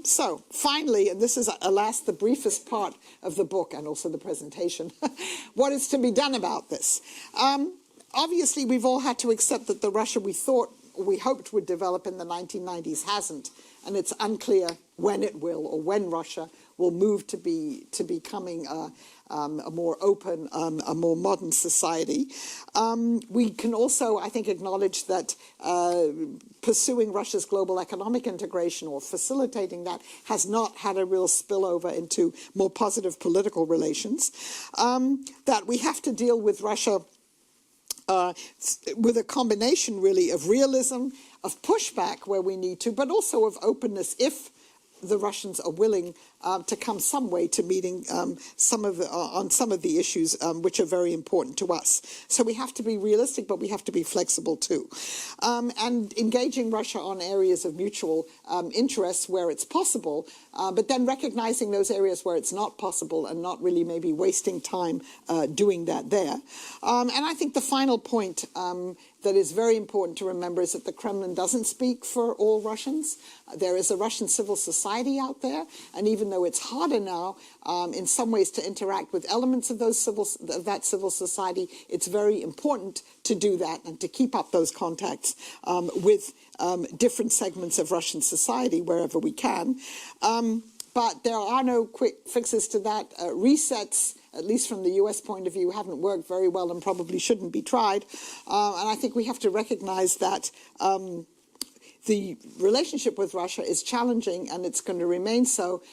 So finally, and this is, alas, the briefest part of the book and also the presentation, what is to be done about this? Obviously, we've all had to accept that the Russia we hoped would develop in the 1990s hasn't, and it's unclear when it will, or when Russia will move to becoming a more open, a more modern society. We can also, I think, acknowledge that pursuing Russia's global economic integration or facilitating that has not had a real spillover into more positive political relations. That we have to deal with Russia with a combination, really, of realism, of pushback where we need to, but also of openness if the Russians are willing to come some way to meeting on some of the issues which are very important to us. So we have to be realistic, but we have to be flexible too. And engaging Russia on areas of mutual interest where it's possible, but then recognizing those areas where it's not possible and not really maybe wasting time doing that there. And I think the final point that is very important to remember is that the Kremlin doesn't speak for all Russians. There is a Russian civil society out there, and even though it's harder now in some ways to interact with elements of that civil society, it's very important to do that and to keep up those contacts with different segments of Russian society wherever we can. But there are no quick fixes to that. Resets, at least from the U.S. point of view, haven't worked very well and probably shouldn't be tried. And I think we have to recognize that the relationship with Russia is challenging, and it's going to remain so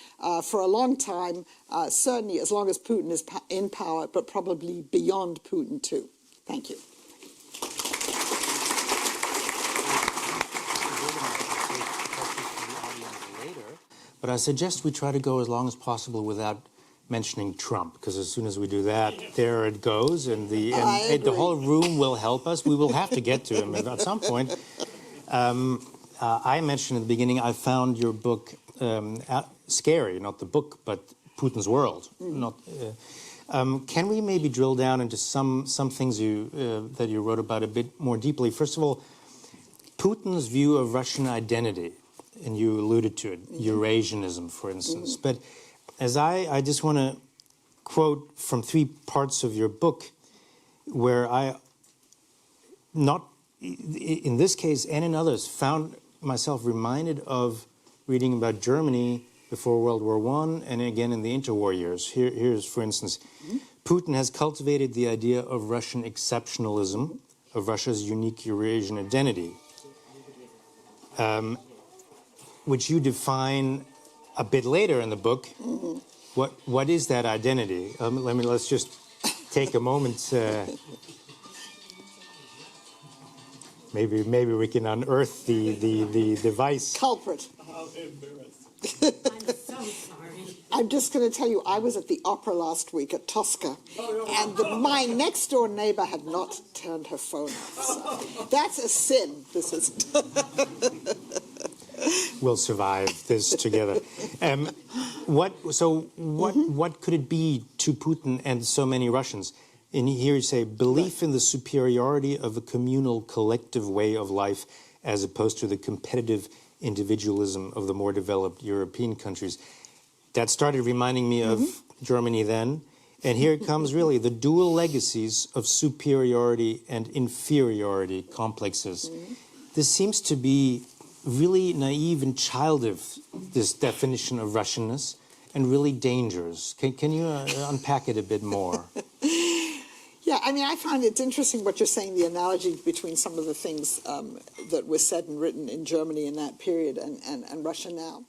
for a long time, certainly as long as Putin is in power, but probably beyond Putin too. Thank you. But I suggest we try to go as long as possible without mentioning Trump, because as soon as we do that, there it goes, and the whole room will help us. We will have to get to him at some point. I mentioned at the beginning, I found your book scary, not the book, but Putin's World. Can we maybe drill down into some things that you wrote about a bit more deeply? First of all, Putin's view of Russian identity, and you alluded to it, Eurasianism, for instance. But as I just want to quote from 3 parts of your book, where I, not in this case and in others, found myself reminded of reading about Germany before World War I and again in the interwar years. Here's, for instance, Putin has cultivated the idea of Russian exceptionalism, of Russia's unique Eurasian identity, which you define a bit later in the book. What is that identity? Let's just take a moment. Maybe we can unearth the device. Culprit. I'm embarrassed. I'm so sorry. I'm just going to tell you, I was at the opera last week at Tosca, and my next-door neighbor had not turned her phone off. So that's a sin. This is. We'll survive this together. What could it be to Putin and so many Russians? And here you say, belief in the superiority of a communal collective way of life as opposed to the competitive individualism of the more developed European countries. That started reminding me of Germany then. And here it comes, really, the dual legacies of superiority and inferiority complexes. This seems to be really naive and childish, this definition of Russianness, and really dangerous. Can you unpack it a bit more? Yeah, I mean, I find it's interesting what you're saying, the analogy between some of the things that were said and written in Germany in that period and Russia now.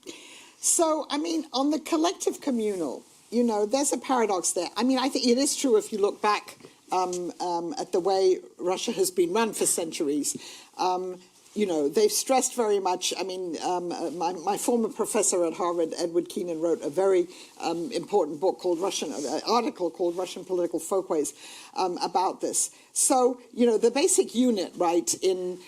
So, I mean, on the collective communal, you know, there's a paradox there. I mean, I think it is true if you look back at the way Russia has been run for centuries. You know, they've stressed very much. I mean, my former professor at Harvard, Edward Keenan, wrote a very important book called article called Russian Political Folkways about this. So, you know, the basic unit, right, in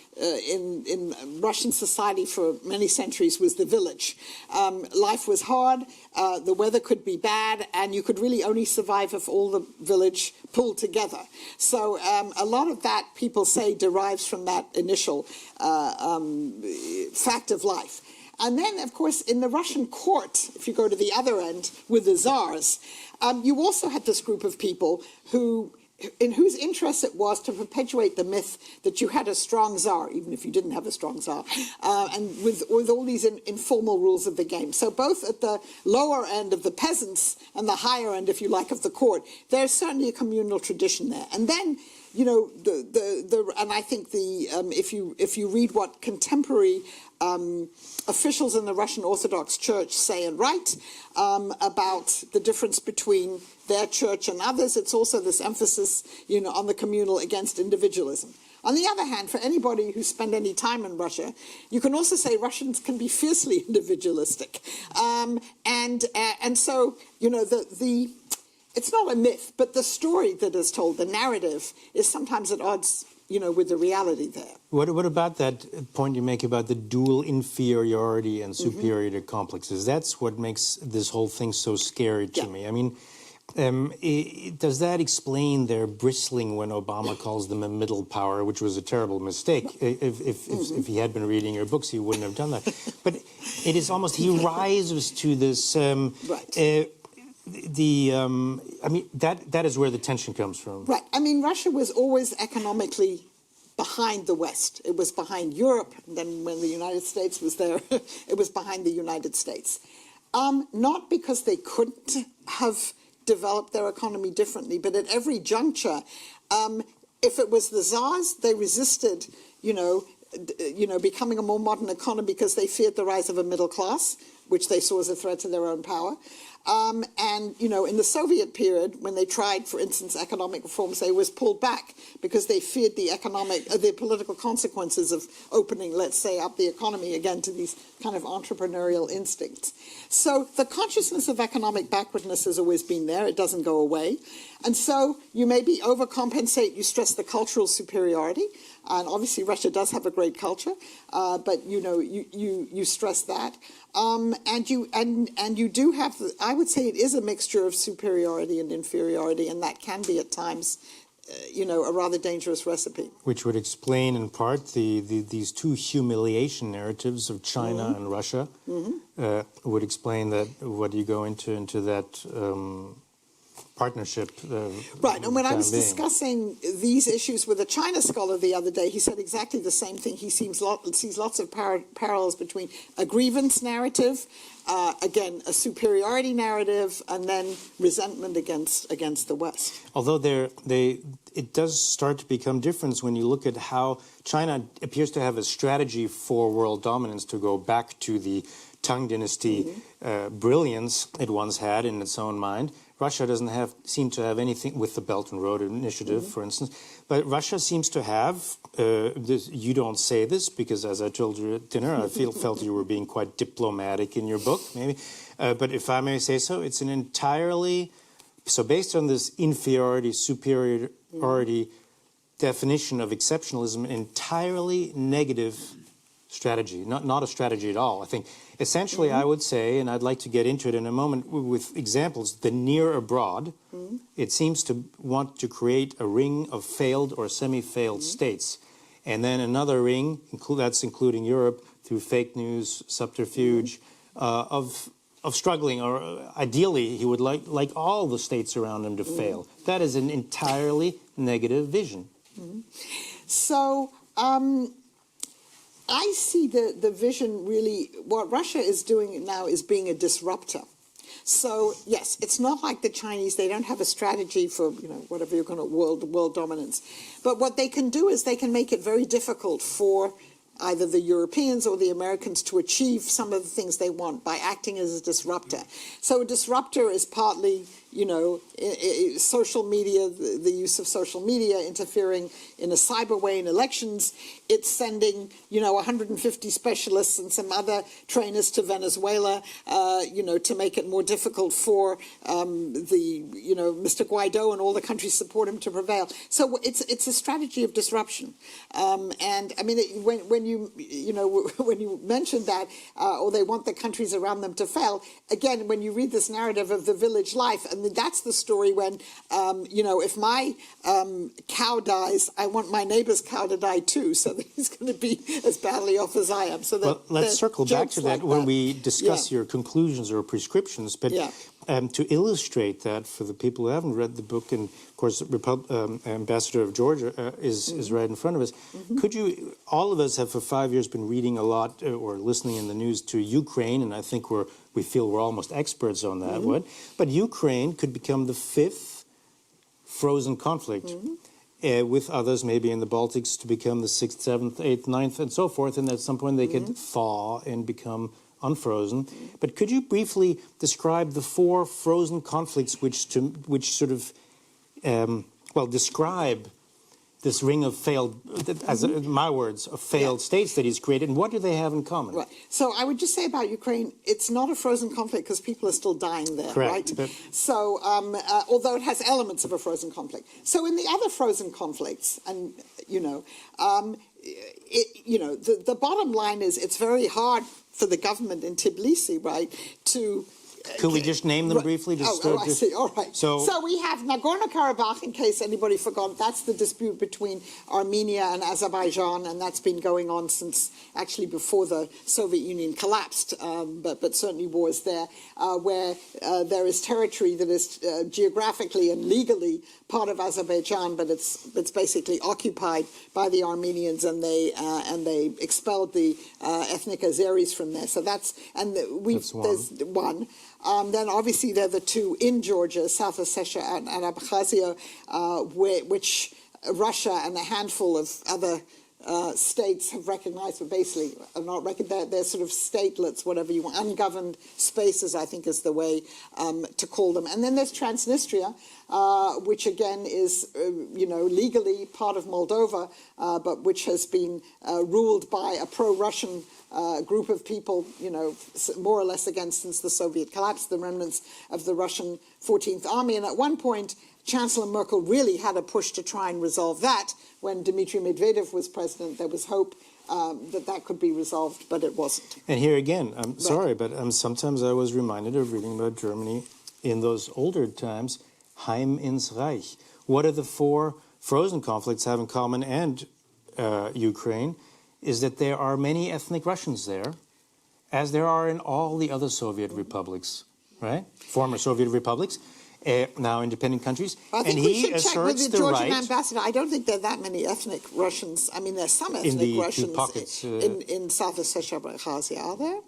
Russian society for many centuries was the village. Life was hard, the weather could be bad, and you could really only survive if all the village pulled together. So a lot of that, people say, derives from that initial fact of life. And then, of course, in the Russian court, if you go to the other end with the czars, you also had this group of people who in whose interest it was to perpetuate the myth that you had a strong Tsar, even if you didn't have a strong Tsar, and with all these informal rules of the game. So both at the lower end of the peasants and the higher end, if you like, of the court, there's certainly a communal tradition there. And then, you know, and I think if you read what contemporary officials in the Russian Orthodox Church say and write about the difference between their church and others, it's also this emphasis, you know, on the communal against individualism. On the other hand, for anybody who spent any time in Russia, you can also say Russians can be fiercely individualistic, and so, you know, it's not a myth, but the story that is told, the narrative, is sometimes at odds, you know, with the reality there. What about that point you make about the dual inferiority and superiority complexes? That's what makes this whole thing so scary to me. I mean, does that explain their bristling when Obama calls them a middle power, which was a terrible mistake? If he had been reading your books, he wouldn't have done that. But it is almost, he rises to this... I mean, that is where the tension comes from. Right. I mean, Russia was always economically behind the West. It was behind Europe. And then when the United States was there, it was behind the United States. Not because they couldn't have developed their economy differently, but at every juncture, if it was the Tsars, they resisted, you know, becoming a more modern economy because they feared the rise of a middle class, which they saw as a threat to their own power. And, you know, in the Soviet period, when they tried, for instance, economic reforms, they was pulled back because they feared the political consequences of opening, let's say, up the economy again to these kind of entrepreneurial instincts. So the consciousness of economic backwardness has always been there. It doesn't go away. And so you maybe overcompensate, you stress the cultural superiority. And obviously Russia does have a great culture, but, you know, you stress that. And you do have, I would say it is a mixture of superiority and inferiority, and that can be at times, you know, a rather dangerous recipe. Which would explain in part these two humiliation narratives of China and Russia. Would explain that, what you go into that partnership. Right, and when I was discussing these issues with a China scholar the other day, he said exactly the same thing. He sees lots of parallels between a grievance narrative, again, a superiority narrative, and then resentment against the West. Although it does start to become different when you look at how China appears to have a strategy for world dominance to go back to the Tang Dynasty brilliance it once had in its own mind. Russia doesn't seem to have anything with the Belt and Road Initiative, for instance. But Russia seems to have, you don't say this because, as I told you at dinner, I felt you were being quite diplomatic in your book, maybe. But if I may say so, it's an entirely, so based on this inferiority, superiority definition of exceptionalism, an entirely negative strategy, not a strategy at all. I think essentially I would say, and I'd like to get into it in a moment with examples, the near abroad, it seems to want to create a ring of failed or semi-failed states. And then another ring, that's including Europe, through fake news, subterfuge, of struggling, or ideally he would like all the states around him to fail. That is an entirely negative vision. So, I see the vision really, what Russia is doing now is being a disruptor. So, yes, it's not like the Chinese, they don't have a strategy for, you know, whatever you're going to world dominance. But what they can do is they can make it very difficult for either the Europeans or the Americans to achieve some of the things they want by acting as a disruptor. So a disruptor is partly, you know, social media, the use of social media, interfering in a cyber way in elections. It's sending, you know, 150 specialists and some other trainers to Venezuela, you know, to make it more difficult for you know, Mr. Guaido and all the countries support him to prevail. So it's a strategy of disruption. And I mean, when you mentioned that, or they want the countries around them to fail, again, when you read this narrative of the village life, and that's the story when, you know, if my cow dies, I want my neighbor's cow to die too, so that he's going to be as badly off as I am. So well, let's circle back to that when we discuss your conclusions or prescriptions. But to illustrate that for the people who haven't read the book, and of course, Ambassador of Georgia is right in front of us. Could you? All of us have for 5 years been reading a lot or listening in the news to Ukraine, and I think we feel we're almost experts on that one. But Ukraine could become the 5th frozen conflict. With others maybe in the Baltics to become the 6th, 7th, 8th, 9th, and so forth, and at some point they could thaw and become unfrozen. But could you briefly describe the 4 frozen conflicts which sort of, describe this ring of failed, as my words, of failed states that he's created, and what do they have in common? Right. So I would just say about Ukraine, it's not a frozen conflict because people are still dying there, Correct. right? So, although it has elements of a frozen conflict. So in the other frozen conflicts, and, the bottom line is it's very hard for the government in Tbilisi, right, to... Could we just name them briefly? I see. All right. So we have Nagorno-Karabakh, in case anybody forgot. That's the dispute between Armenia and Azerbaijan, and that's been going on since actually before the Soviet Union collapsed, but certainly wars there, where there is territory that is geographically and legally part of Azerbaijan, but it's basically occupied by the Armenians, and they expelled the ethnic Azeris from there. So there's one. Then obviously there are the 2 in Georgia, South Ossetia and Abkhazia, which Russia and a handful of other states have recognized, but basically are not recognized. They're sort of statelets, whatever you want, ungoverned spaces, I think is the way to call them. And then there's Transnistria, which again is, legally part of Moldova, but which has been ruled by a pro-Russian group of people, more or less against since the Soviet collapse, the remnants of the Russian 14th Army. And at one point, Chancellor Merkel really had a push to try and resolve that. When Dmitry Medvedev was president, there was hope that could be resolved, but it wasn't. And here again, I'm sorry, but sometimes I was reminded of reading about Germany in those older times, Heim ins Reich. What do the 4 frozen conflicts have in common, and Ukraine, is that there are many ethnic Russians there, as there are in all the other Soviet republics, right? Former Soviet republics, now independent countries. I think we should check with the Georgian ambassador. I don't think there are that many ethnic Russians. I mean, there's some ethnic Russians in South Ossetia, Abkhazia. Are there?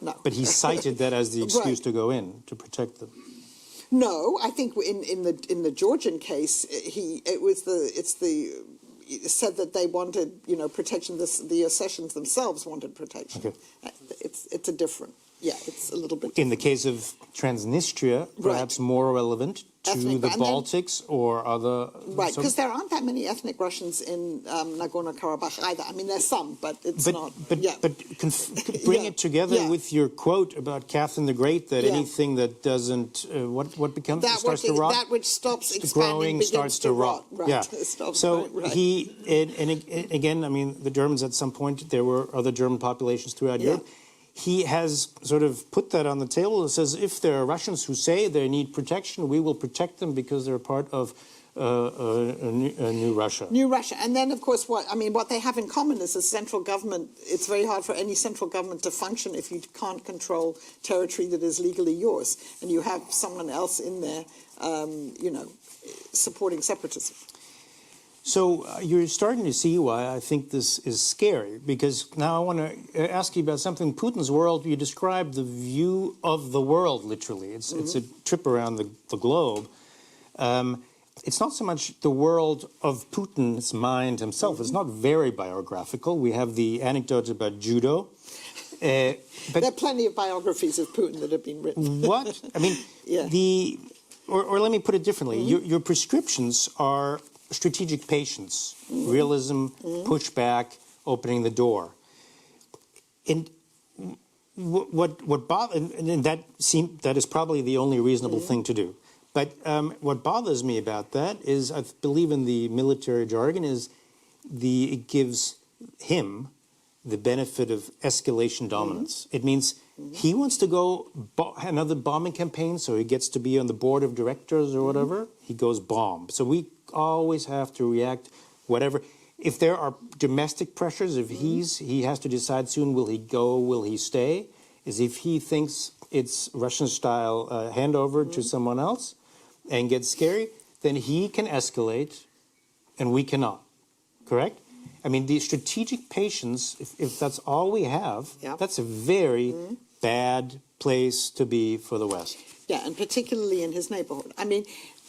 No. But he cited that as the excuse to go in, to protect them. No, I think in the Georgian case, it said that they wanted, protection. The Ossetians themselves wanted protection. Okay. It's a different. Yeah, it's a little bit different. In the case of Transnistria, perhaps more relevant to the Baltics or other... Right, because there aren't that many ethnic Russians in Nagorno-Karabakh either. I mean, there's some, but it's not... But bring it together with your quote about Catherine the Great, that anything that doesn't... what becomes... starts to rot? That which stops expanding starts to rot. Right. Yeah. So he... And again, I mean, the Germans at some point, there were other German populations throughout Europe. He has sort of put that on the table and says, if there are Russians who say they need protection, we will protect them because they're part of a new Russia. New Russia. And then, of course, what they have in common is a central government. It's very hard for any central government to function if you can't control territory that is legally yours. And you have someone else in there, supporting separatism. So you're starting to see why I think this is scary, because now I want to ask you about something. Putin's world, you describe the view of the world, literally. It's a trip around the globe. It's not so much the world of Putin's mind himself. It's not very biographical. We have the anecdotes about judo. But there are plenty of biographies of Putin that have been written. What? I mean, or let me put it differently. Your prescriptions are strategic patience, realism, pushback, opening the door. And that is probably the only reasonable thing to do. But what bothers me about that is, I believe in the military jargon, is it gives him the benefit of escalation dominance. It means he wants to go another bombing campaign, so he gets to be on the board of directors or whatever. He goes bomb. So we always have to react, whatever. If there are domestic pressures, if he has to decide soon, will he go, will he stay? As if he thinks it's Russian-style handover to someone else and gets scary, then he can escalate and we cannot, correct? I mean, the strategic patience, if that's all we have, that's a very bad place to be for the West. Yeah, and particularly in his neighborhood. I mean,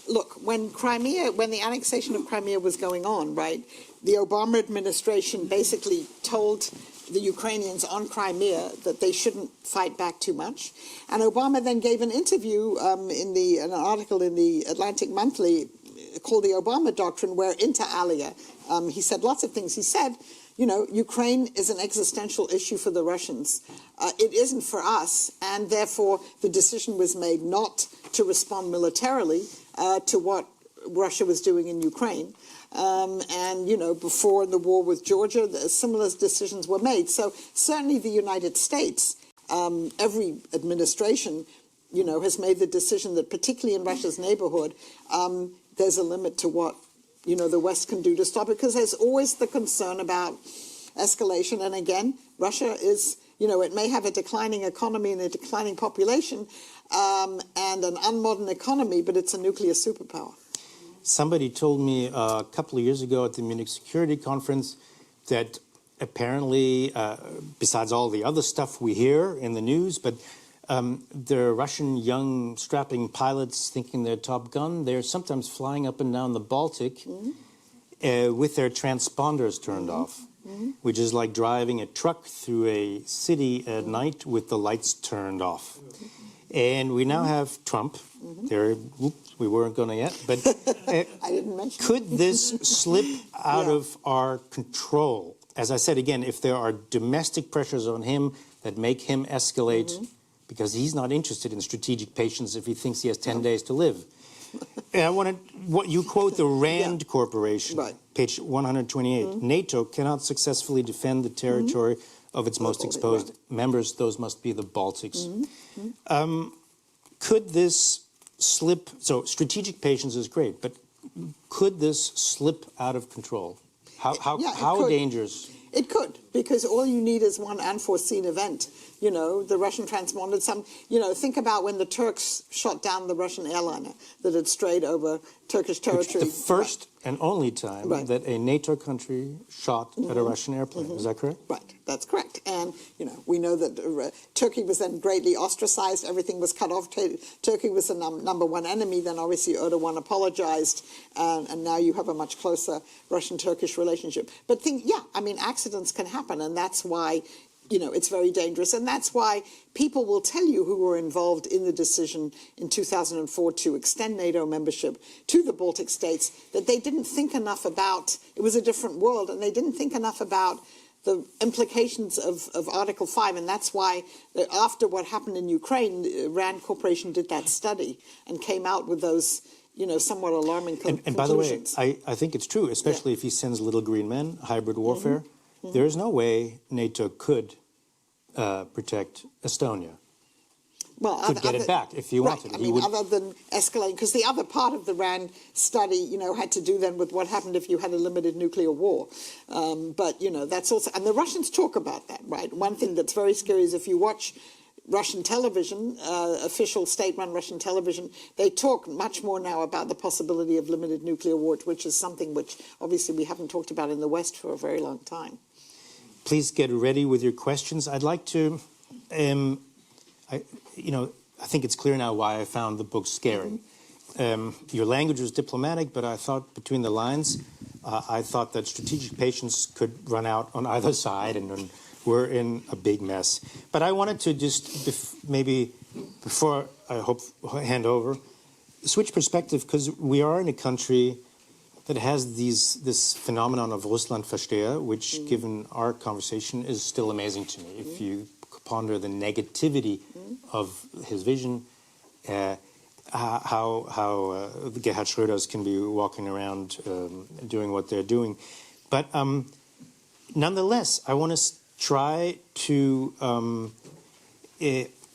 look, when the annexation of Crimea was going on, right, the Obama administration basically told the Ukrainians on Crimea that they shouldn't fight back too much. And Obama then gave an interview in an article in the Atlantic Monthly called the Obama Doctrine, where inter alia, he said lots of things. He said, you know, Ukraine is an existential issue for the Russians. It isn't for us, and therefore the decision was made not to respond militarily to what Russia was doing in Ukraine. And, you know, before the war with Georgia, similar decisions were made. So certainly the United States, every administration, you know, has made the decision that particularly in Russia's neighborhood, there's a limit to what, you know, the West can do to stop it, because there's always the concern about escalation. And again, Russia is, you know, it may have a declining economy and a declining population and an unmodern economy, but it's a nuclear superpower. Somebody told me a couple of years ago at the Munich Security Conference that apparently, besides all the other stuff we hear in the news, but the Russian young strapping pilots thinking they're Top Gun, they're sometimes flying up and down the Baltic with their transponders turned off, which is like driving a truck through a city at night with the lights turned off. And we now have Trump. There, we weren't going to yet, but I didn't mention. Could this slip out of our control? As I said again, if there are domestic pressures on him that make him escalate, because he's not interested in strategic patience if he thinks he has 10 days to live. And I want to, what you quote the Rand Corporation, page 128. NATO cannot successfully defend the territory of its most exposed members. Those must be the Baltics. Could this slip, so strategic patience is great, but could this slip out of control? How dangerous? It could, because all you need is one unforeseen event. You know, the Russian transponded some, you know, think about when the Turks shot down the Russian airliner that had strayed over Turkish territory. Which the first and only time that a NATO country shot at a Russian airplane. Is that correct? Right, that's correct. And, you know, we know that Turkey was then greatly ostracized. Everything was cut off. Turkey was the number one enemy. Then obviously Erdogan apologized. And now you have a much closer Russian-Turkish relationship. But I mean, accidents can happen. And that's why, you know, it's very dangerous. And that's why people will tell you who were involved in the decision in 2004 to extend NATO membership to the Baltic states that they didn't think enough about, it was a different world, and they didn't think enough about the implications of Article 5. And that's why after what happened in Ukraine, Rand Corporation did that study and came out with those, you know, somewhat alarming conclusions. And by the way, I think it's true, especially if he sends little green men, hybrid warfare. There is no way NATO could protect Estonia. Well, could get it back if you wanted. I mean, other than escalating, because the other part of the Rand study, you know, had to do then with what happened if you had a limited nuclear war. But, you know, that's also, and the Russians talk about that, right? One thing that's very scary is if you watch Russian television, official state-run Russian television, they talk much more now about the possibility of limited nuclear war, which is something which obviously we haven't talked about in the West for a very long time. Please get ready with your questions. I'd like to, I think it's clear now why I found the book scary. Your language was diplomatic, but I thought between the lines, I thought that strategic patience could run out on either side, and we're in a big mess. But I wanted to just maybe, before I hand over, switch perspective, because we are in a country that has this phenomenon of Russland verstehe, which, given our conversation, is still amazing to me. If you ponder the negativity of his vision, how the Gerhard Schröders can be walking around doing what they're doing. But nonetheless, I want to try to,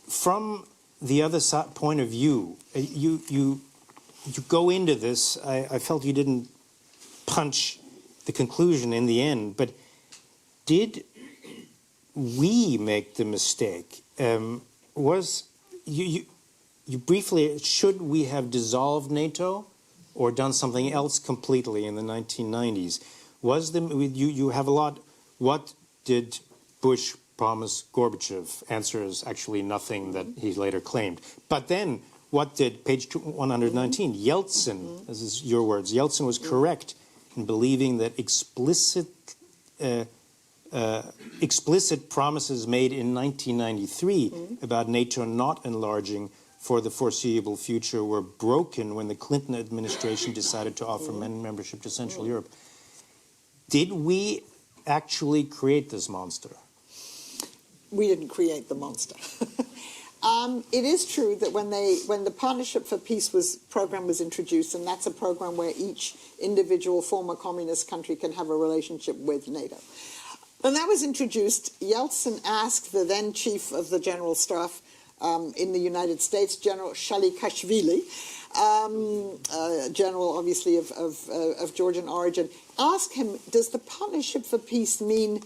from the other point of view, you go into this. I felt you didn't punch the conclusion in the end, but did we make the mistake? Was you briefly, should we have dissolved NATO or done something else completely in the 1990s? You have a lot. What did Bush promise Gorbachev? Answer is actually nothing that he later claimed. But then, what did, page 119, Yeltsin, this is your words, Yeltsin was correct in believing that explicit promises made in 1993 about NATO not enlarging for the foreseeable future were broken when the Clinton administration decided to offer membership to Central Europe. Did we actually create this monster? We didn't create the monster. It is true that when the Partnership for Peace program was introduced, and that's a program where each individual former communist country can have a relationship with NATO. When that was introduced, Yeltsin asked the then chief of the General Staff in the United States, General Shalikashvili, general obviously of Georgian origin, asked him, does the Partnership for Peace mean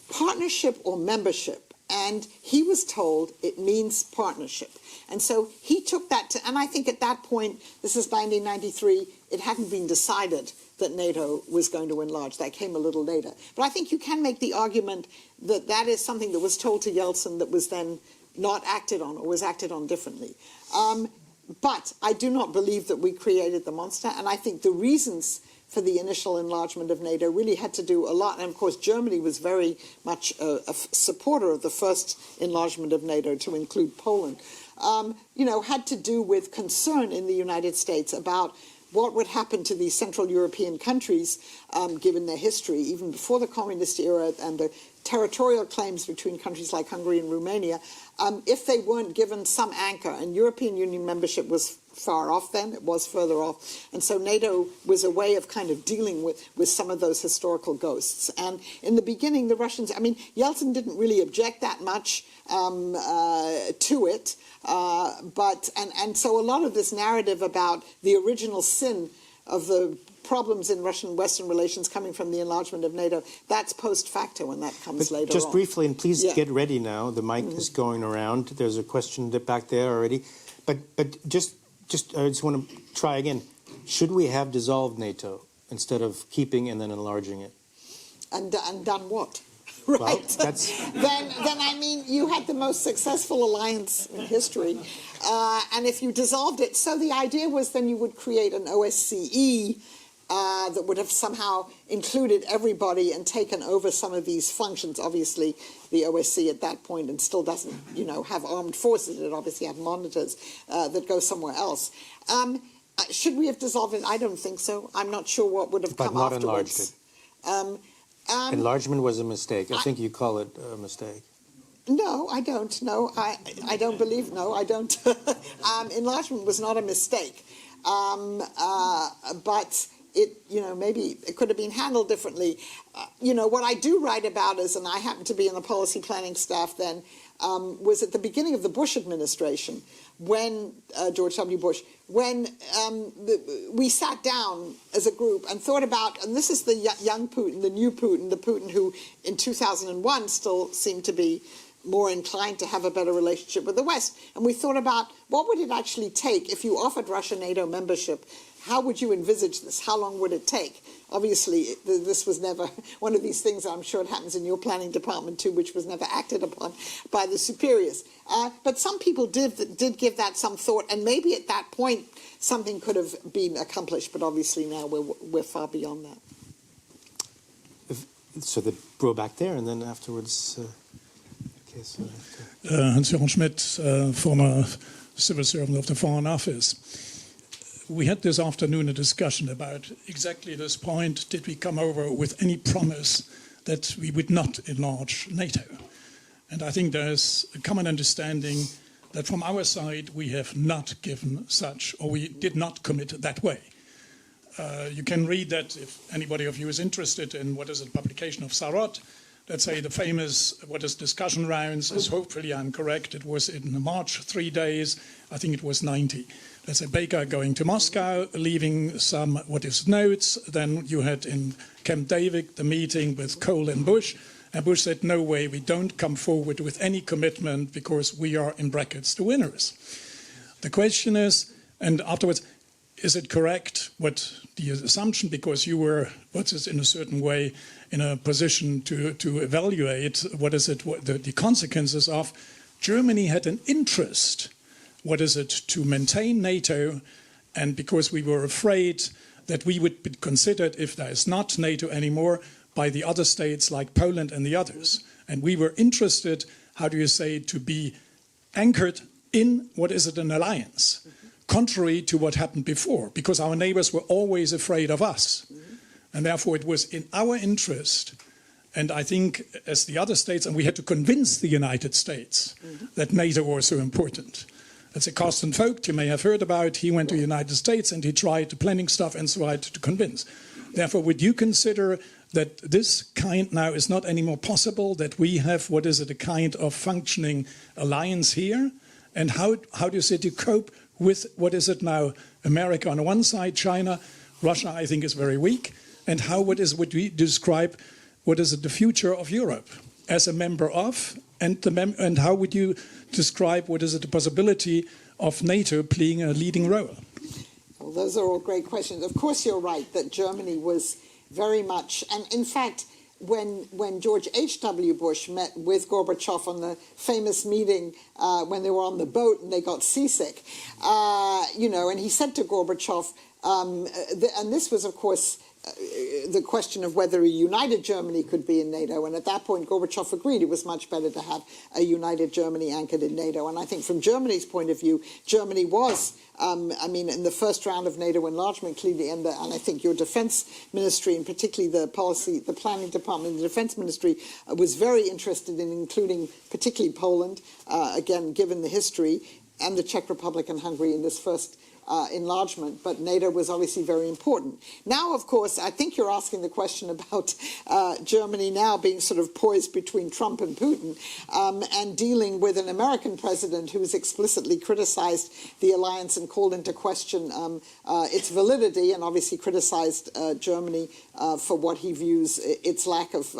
partnership or membership? And he was told it means partnership. And so he took that to, and I think at that point, this is 1993, it hadn't been decided that NATO was going to enlarge. That came a little later. But I think you can make the argument that that is something that was told to Yeltsin that was then not acted on, or was acted on differently. But I do not believe that we created the monster, and I think the reasons for the initial enlargement of NATO really had to do a lot, and of course Germany was very much a supporter of the first enlargement of NATO to include Poland, had to do with concern in the United States about what would happen to these Central European countries, given their history, even before the communist era and the territorial claims between countries like Hungary and Romania, if they weren't given some anchor. And European Union membership was far off then, it was further off. And so NATO was a way of kind of dealing with some of those historical ghosts. And in the beginning, the Russians, Yeltsin didn't really object that much to it. And so a lot of this narrative about the original sin of the problems in Russian-Western relations coming from the enlargement of NATO, that's post facto, and that comes later just on. Briefly, and please get ready now, the mic is going around. There's a question back there already. But just I just want to try again. Should we have dissolved NATO instead of keeping and then enlarging it? And done what? Right. Well, that's... then you had the most successful alliance in history, and if you dissolved it, so the idea was then you would create an OSCE that would have somehow included everybody and taken over some of these functions. Obviously, the OSCE at that point and still doesn't, have armed forces. It obviously have monitors that go somewhere else. Should we have dissolved it? I don't think so. I'm not sure what would have come afterwards. Enlarged it. Enlargement was a mistake. I think you call it a mistake. No, I don't. No, I don't believe. No, I don't. Enlargement was not a mistake, but it, maybe it could have been handled differently. What I do write about is, and I happen to be in the policy planning staff then, was at the beginning of the Bush administration, when George W. Bush, when we sat down as a group and thought about, and this is the young Putin, the new Putin, the Putin who in 2001 still seemed to be more inclined to have a better relationship with the West. And we thought about what would it actually take if you offered Russia NATO membership? How would you envisage this? How long would it take? Obviously, this was never one of these things, I'm sure it happens in your planning department too, which was never acted upon by the superiors. But some people did give that some thought, and maybe at that point something could have been accomplished, but obviously now we're far beyond that. So the row back there, and then afterwards... Hans-Jochen Schmidt, former civil servant of the Foreign Office. We had this afternoon a discussion about exactly this point. Did we come over with any promise that we would not enlarge NATO? And I think there's a common understanding that from our side we have not given such, or we did not commit that way. You can read that if anybody of you is interested in what is a publication of Sarot. Let's say the famous, discussion rounds, as hopefully I'm correct, it was in March, 3 days, I think it was 90. Let's say Baker going to Moscow, leaving some notes. Then you had in Camp David the meeting with Kohl and Bush, And Bush said, no way, we don't come forward with any commitment because we are, in brackets, the winners. The question is, and afterwards, is it correct what the assumption, because you were, in a certain way, in a position to evaluate what the consequences of Germany had an interest, to maintain NATO, and because we were afraid that we would be considered, if there is not NATO anymore, by the other states like Poland and the others. And we were interested, to be anchored in, an alliance, contrary to what happened before, because our neighbors were always afraid of us. And therefore it was in our interest, and I think as the other states, and we had to convince the United States that NATO was so important. That's a Carsten Vogt you may have heard about. He went to the United States and he tried the planning stuff and so on to convince. Therefore, would you consider that this kind now is not anymore possible, that we have, a kind of functioning alliance here? And how do you say to cope with, now, America on one side, China, Russia I think is very weak, and how would we describe, the future of Europe as a member of, and how would you describe, the possibility of NATO playing a leading role? Well, those are all great questions. Of course, you're right that Germany was very much, and in fact, when George H.W. Bush met with Gorbachev on the famous meeting when they were on the boat and they got seasick, and he said to Gorbachev, and this was, of course, the question of whether a united Germany could be in NATO. And at that point, Gorbachev agreed it was much better to have a united Germany anchored in NATO. And I think from Germany's point of view, Germany was, in the first round of NATO enlargement, clearly, and I think your defense ministry, and particularly the planning department, the defense ministry, was very interested in including particularly Poland, again, given the history, and the Czech Republic and Hungary in this first enlargement, but NATO was obviously very important. Now, of course, I think you're asking the question about Germany now being sort of poised between Trump and Putin, and dealing with an American president who has explicitly criticized the alliance and called into question its validity, and obviously criticized Germany for what he views its lack of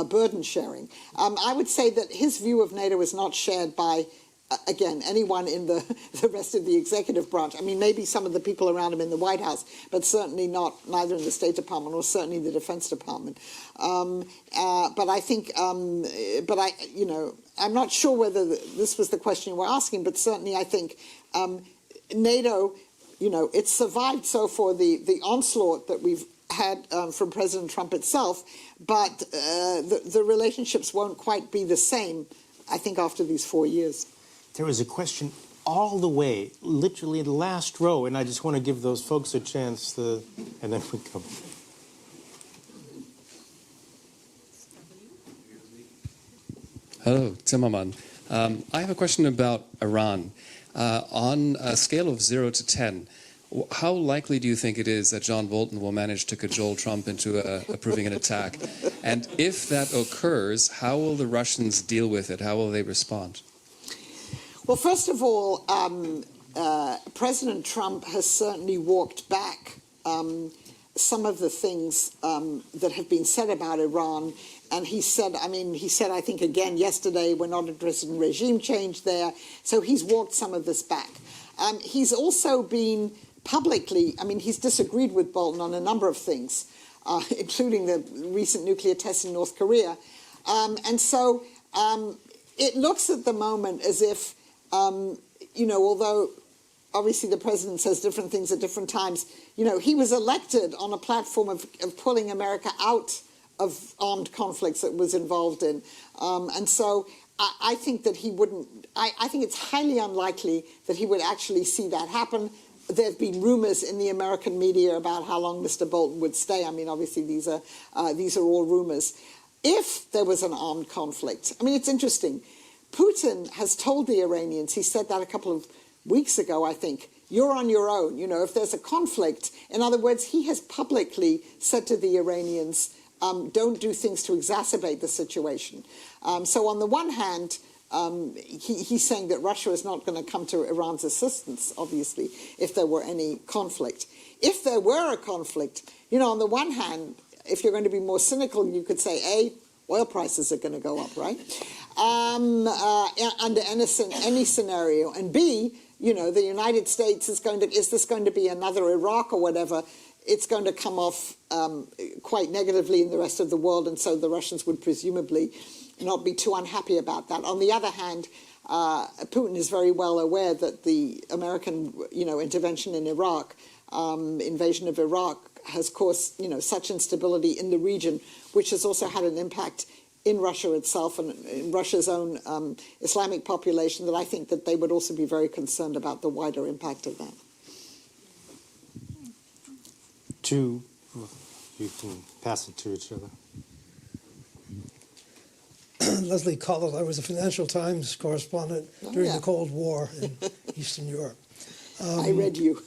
burden sharing. I would say that his view of NATO is not shared by again, anyone in the rest of the executive branch. I mean, maybe some of the people around him in the White House, but certainly neither in the State Department or certainly the Defense Department. But I think, I'm not sure whether this was the question you were asking, but certainly I think NATO, it's survived so far the onslaught that we've had from President Trump itself, but the relationships won't quite be the same, I think, after these 4 years. There was a question all the way, literally the last row, and I just want to give those folks a chance, and then we come. Hello, Zimmermann. I have a question about Iran. On a scale of 0 to 10, how likely do you think it is that John Bolton will manage to cajole Trump into approving an attack? And if that occurs, how will the Russians deal with it? How will they respond? Well, first of all, President Trump has certainly walked back some of the things that have been said about Iran. And he said, I think again yesterday, we're not interested in regime change there. So he's walked some of this back. He's also been publicly, he's disagreed with Bolton on a number of things, including the recent nuclear tests in North Korea. And so it looks at the moment as if, although obviously the president says different things at different times, he was elected on a platform of pulling America out of armed conflicts that was involved in. And so I think that he wouldn't, I think it's highly unlikely that he would actually see that happen. There have been rumors in the American media about how long Mr. Bolton would stay. Obviously these are all rumors. If there was an armed conflict, it's interesting. Putin has told the Iranians, he said that a couple of weeks ago, I think, you're on your own. If there's a conflict, in other words, he has publicly said to the Iranians, don't do things to exacerbate the situation. So on the one hand, he's saying that Russia is not going to come to Iran's assistance, obviously, if there were any conflict. If there were a conflict, on the one hand, if you're going to be more cynical, you could say, A, oil prices are going to go up, right? Under any scenario. And B, the United States is this going to be another Iraq or whatever? It's going to come off quite negatively in the rest of the world, and so the Russians would presumably not be too unhappy about that. On the other hand, Putin is very well aware that the American, intervention in Iraq, invasion of Iraq, has caused, such instability in the region, which has also had an impact in Russia itself and in Russia's own Islamic population, that I think that they would also be very concerned about the wider impact of that. You can pass it to each other. Leslie Collett, I was a Financial Times correspondent during the Cold War in Eastern Europe. I read you.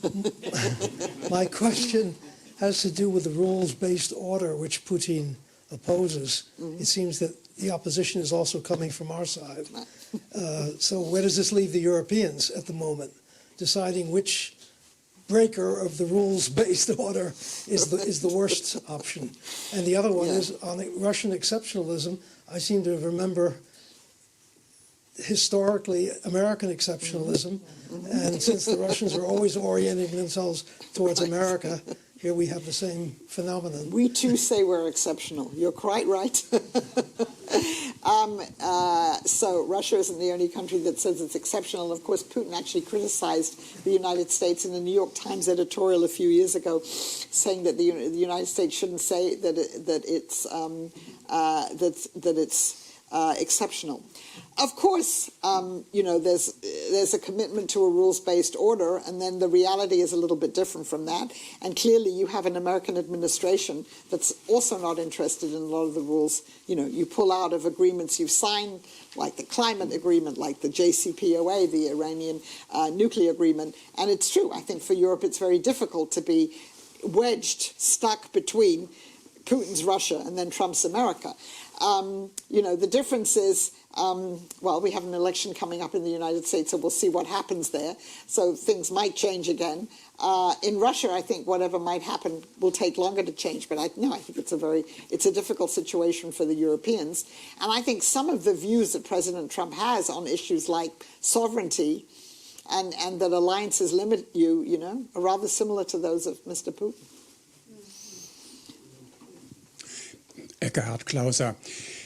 My question has to do with the rules-based order which Putin opposes. It seems that the opposition is also coming from our side. So where does this leave the Europeans at the moment, deciding which breaker of the rules-based order is the worst option? And the other one is on Russian exceptionalism. I seem to remember historically American exceptionalism, and since the Russians are always orienting themselves towards America, here we have the same phenomenon. We too say we're exceptional. You're quite right. So Russia isn't the only country that says it's exceptional. Of course, Putin actually criticized the United States in the New York Times editorial a few years ago, saying that the United States shouldn't say that it's exceptional. Of course, there's a commitment to a rules-based order, and then the reality is a little bit different from that. And clearly, you have an American administration that's also not interested in a lot of the rules. You pull out of agreements you've signed, like the climate agreement, like the JCPOA, the Iranian nuclear agreement. And it's true. I think for Europe, it's very difficult to be stuck between Putin's Russia and then Trump's America. The difference is, we have an election coming up in the United States, so we'll see what happens there. So things might change again. In Russia, I think whatever might happen will take longer to change. But I think it's a difficult situation for the Europeans. And I think some of the views that President Trump has on issues like sovereignty and that alliances limit you, are rather similar to those of Mr. Putin. Eckhard Klauser.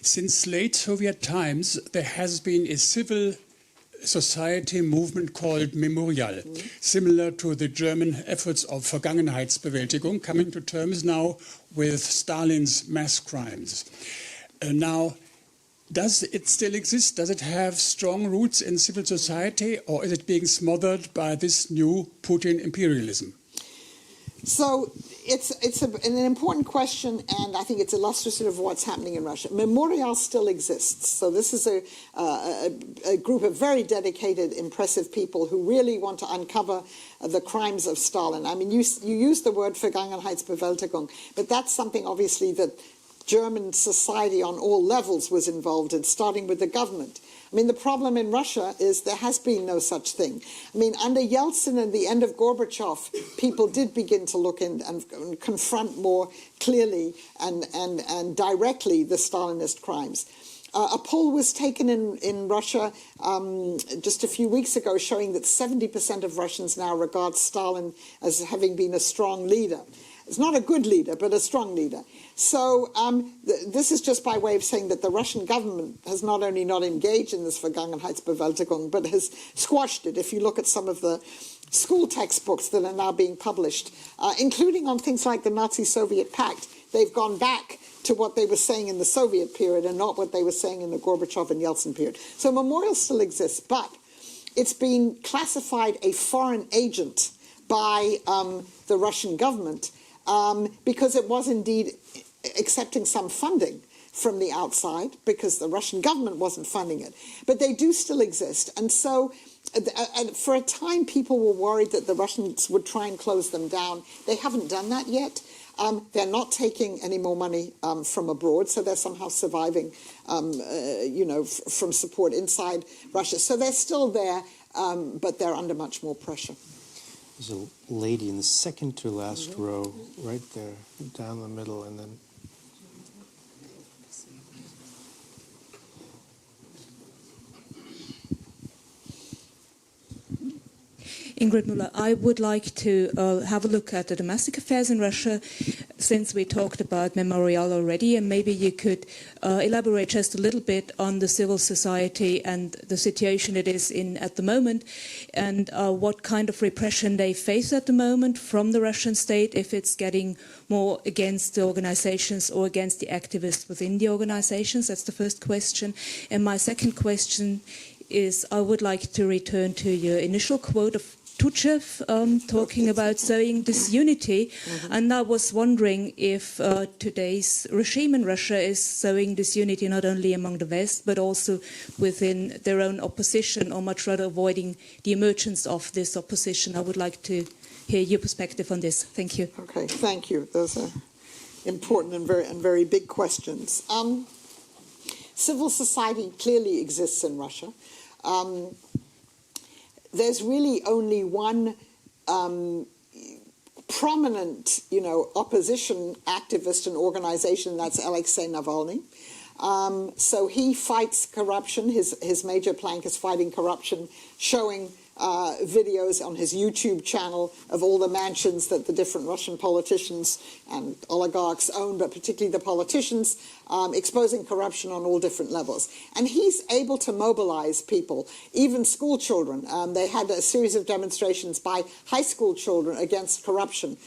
Since late Soviet times, there has been a civil society movement called Memorial, similar to the German efforts of Vergangenheitsbewältigung, coming to terms now with Stalin's mass crimes. Now, does it still exist? Does it have strong roots in civil society, or is it being smothered by this new Putin imperialism? So it's an important question, and I think it's illustrative of what's happening in Russia. Memorial still exists. So this is a group of very dedicated, impressive people who really want to uncover the crimes of Stalin. I mean, you use the word Vergangenheitsbewältigung, but that's something obviously that German society on all levels was involved in, starting with the government. I mean, the problem in Russia is there has been no such thing. I mean, under Yeltsin and the end of Gorbachev, people did begin to look in and confront more clearly and directly the Stalinist crimes. A poll was taken in Russia just a few weeks ago showing that 70% of Russians now regard Stalin as having been a strong leader. It's not a good leader, but a strong leader. So this is just by way of saying that the Russian government has not only not engaged in this Vergangenheitsbewältigung, but has squashed it. If you look at some of the school textbooks that are now being published, including on things like the Nazi-Soviet Pact, they've gone back to what they were saying in the Soviet period and not what they were saying in the Gorbachev and Yeltsin period. So Memorial still exists, but it's been classified a foreign agent by the Russian government because it was indeed accepting some funding from the outside because the Russian government wasn't funding it. But they do still exist. And so for a time, people were worried that the Russians would try and close them down. They haven't done that yet. They're not taking any more money from abroad, so they're somehow surviving, from support inside Russia. So they're still there, but they're under much more pressure. There's a lady in the second to last row, right there, down the middle, and then... Ingrid Müller, I would like to have a look at the domestic affairs in Russia, since we talked about Memorial already, and maybe you could elaborate just a little bit on the civil society and the situation it is in at the moment, and what kind of repression they face at the moment from the Russian state, if it's getting more against the organizations or against the activists within the organizations. That's the first question. And my second question is, I would like to return to your initial quote of Tuchev talking about sowing disunity, and I was wondering if today's regime in Russia is sowing disunity not only among the West but also within their own opposition, or much rather avoiding the emergence of this opposition. I would like to hear your perspective on this. Thank you. Okay, thank you. Those are important and very big questions. Civil society clearly exists in Russia. There's really only one prominent, opposition activist and organization, that's Alexei Navalny. So he fights corruption. His major plank is fighting corruption, showing videos on his YouTube channel of all the mansions that the different Russian politicians and oligarchs own, but particularly the politicians, exposing corruption on all different levels. And he's able to mobilize people, even school children. They had a series of demonstrations by high school children against corruption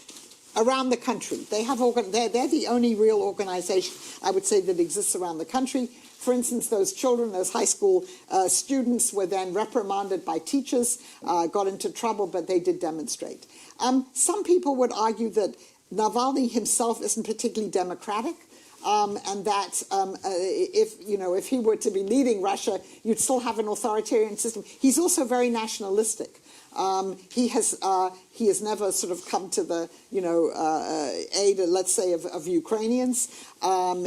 around the country. They're the only real organization, I would say, that exists around the country. For instance, those children, those high school students, were then reprimanded by teachers, got into trouble, but they did demonstrate. Some people would argue that Navalny himself isn't particularly democratic, and that if he were to be leading Russia, you'd still have an authoritarian system. He's also very nationalistic. He has never sort of come to the aid, let's say, of Ukrainians.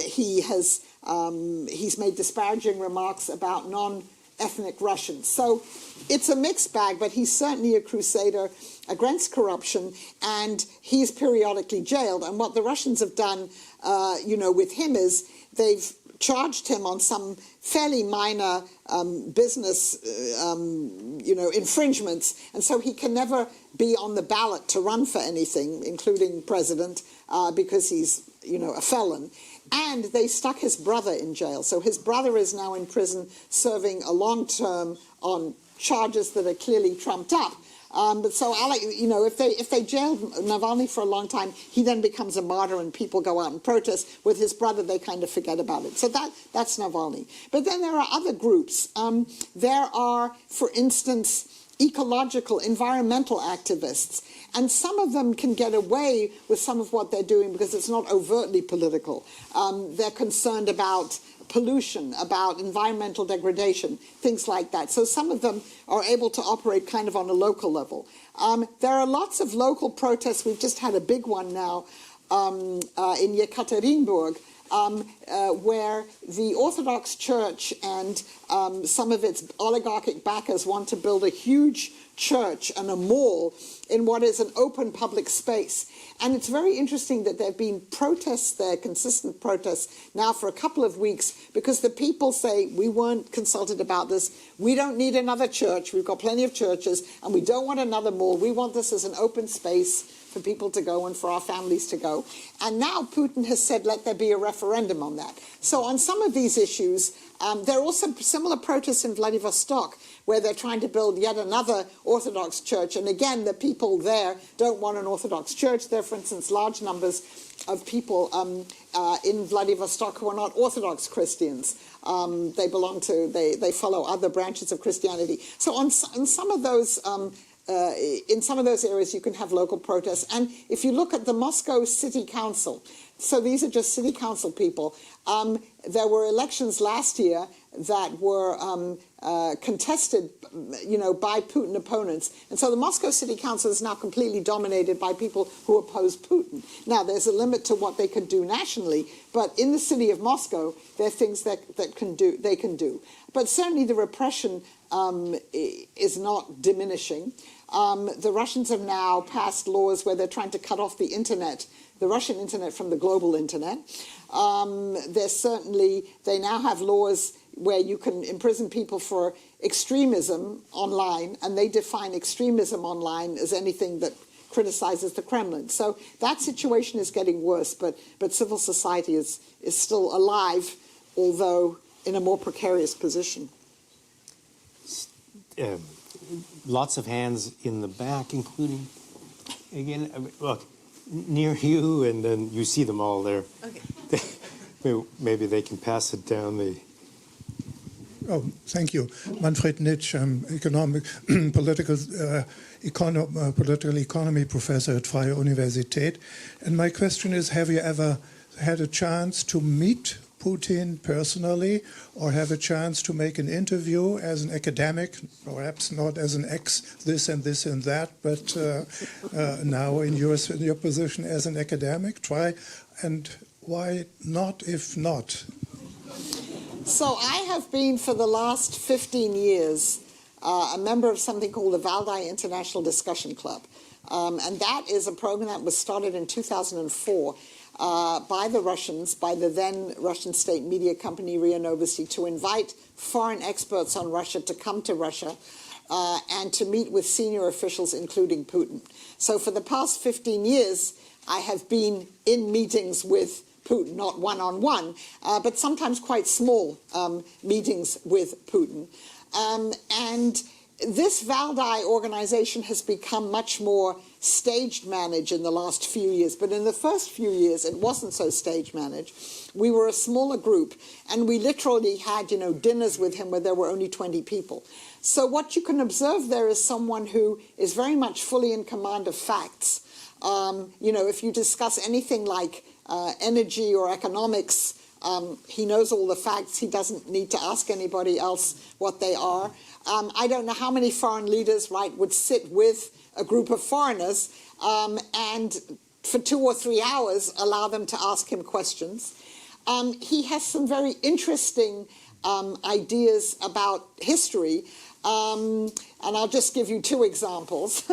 He's made disparaging remarks about non-ethnic Russians. So it's a mixed bag, but he's certainly a crusader against corruption, and he's periodically jailed. And what the Russians have done, with him is they've charged him on some fairly minor business, infringements, and so he can never be on the ballot to run for anything, including president, because he's, a felon. And they stuck his brother in jail. So his brother is now in prison serving a long term on charges that are clearly trumped up. But so, if they jailed Navalny for a long time, he then becomes a martyr and people go out and protest. With his brother, they kind of forget about it. So that's Navalny. But then there are other groups. There are, for instance, ecological, environmental activists. And some of them can get away with some of what they're doing because it's not overtly political. They're concerned about pollution, about environmental degradation, things like that. So some of them are able to operate kind of on a local level. There are lots of local protests. We've just had a big one now in Yekaterinburg, where the Orthodox Church and some of its oligarchic backers want to build a huge church and a mall in what is an open public space. And it's very interesting that there have been protests there, consistent protests, now for a couple of weeks, because the people say, we weren't consulted about this, we don't need another church, we've got plenty of churches, and we don't want another mall, we want this as an open space for people to go and for our families to go. And now Putin has said, let there be a referendum on that. So on some of these issues, there are also similar protests in Vladivostok, where they're trying to build yet another Orthodox church. And again, the people there don't want an Orthodox church. There are, for instance, large numbers of people in Vladivostok who are not Orthodox Christians. They they follow other branches of Christianity. So in some of those areas, you can have local protests. And if you look at the Moscow City Council, so these are just city council people, there were elections last year that were contested, by Putin opponents. And so the Moscow City Council is now completely dominated by people who oppose Putin. Now, there's a limit to what they can do nationally, but in the city of Moscow, there are things that they can do. But certainly the repression is not diminishing. The Russians have now passed laws where they're trying to cut off the internet, the Russian internet, from the global internet. They now have laws, where you can imprison people for extremism online, and they define extremism online as anything that criticizes the Kremlin. So that situation is getting worse, but civil society is still alive, although in a more precarious position. Lots of hands in the back, including, again, look, near you, and then you see them all there. Okay. Maybe they can pass it down the... Oh, thank you. Manfred Nitsch, I'm political economy professor at Freie Universität. And my question is, have you ever had a chance to meet Putin personally, or have a chance to make an interview as an academic, perhaps not as an this and this and that, but now in your position as an academic? Try, and why not if not? So I have been for the last 15 years a member of something called the Valdai International Discussion Club. And that is a program that was started in 2004 by the Russians, by the then Russian state media company RIA Novosti, to invite foreign experts on Russia to come to Russia and to meet with senior officials, including Putin. So for the past 15 years, I have been in meetings with Putin, not one-on-one, but sometimes quite small meetings with Putin. And this Valdai organization has become much more staged managed in the last few years, but in the first few years it wasn't so stage managed. We were a smaller group, and we literally had, dinners with him where there were only 20 people. So what you can observe there is someone who is very much fully in command of facts. If you discuss anything like energy or economics, he knows all the facts. He doesn't need to ask anybody else what they are. I don't know how many foreign leaders, would sit with a group of foreigners and for 2 or 3 hours allow them to ask him questions. He has some very interesting ideas about history, and I'll just give you 2 examples.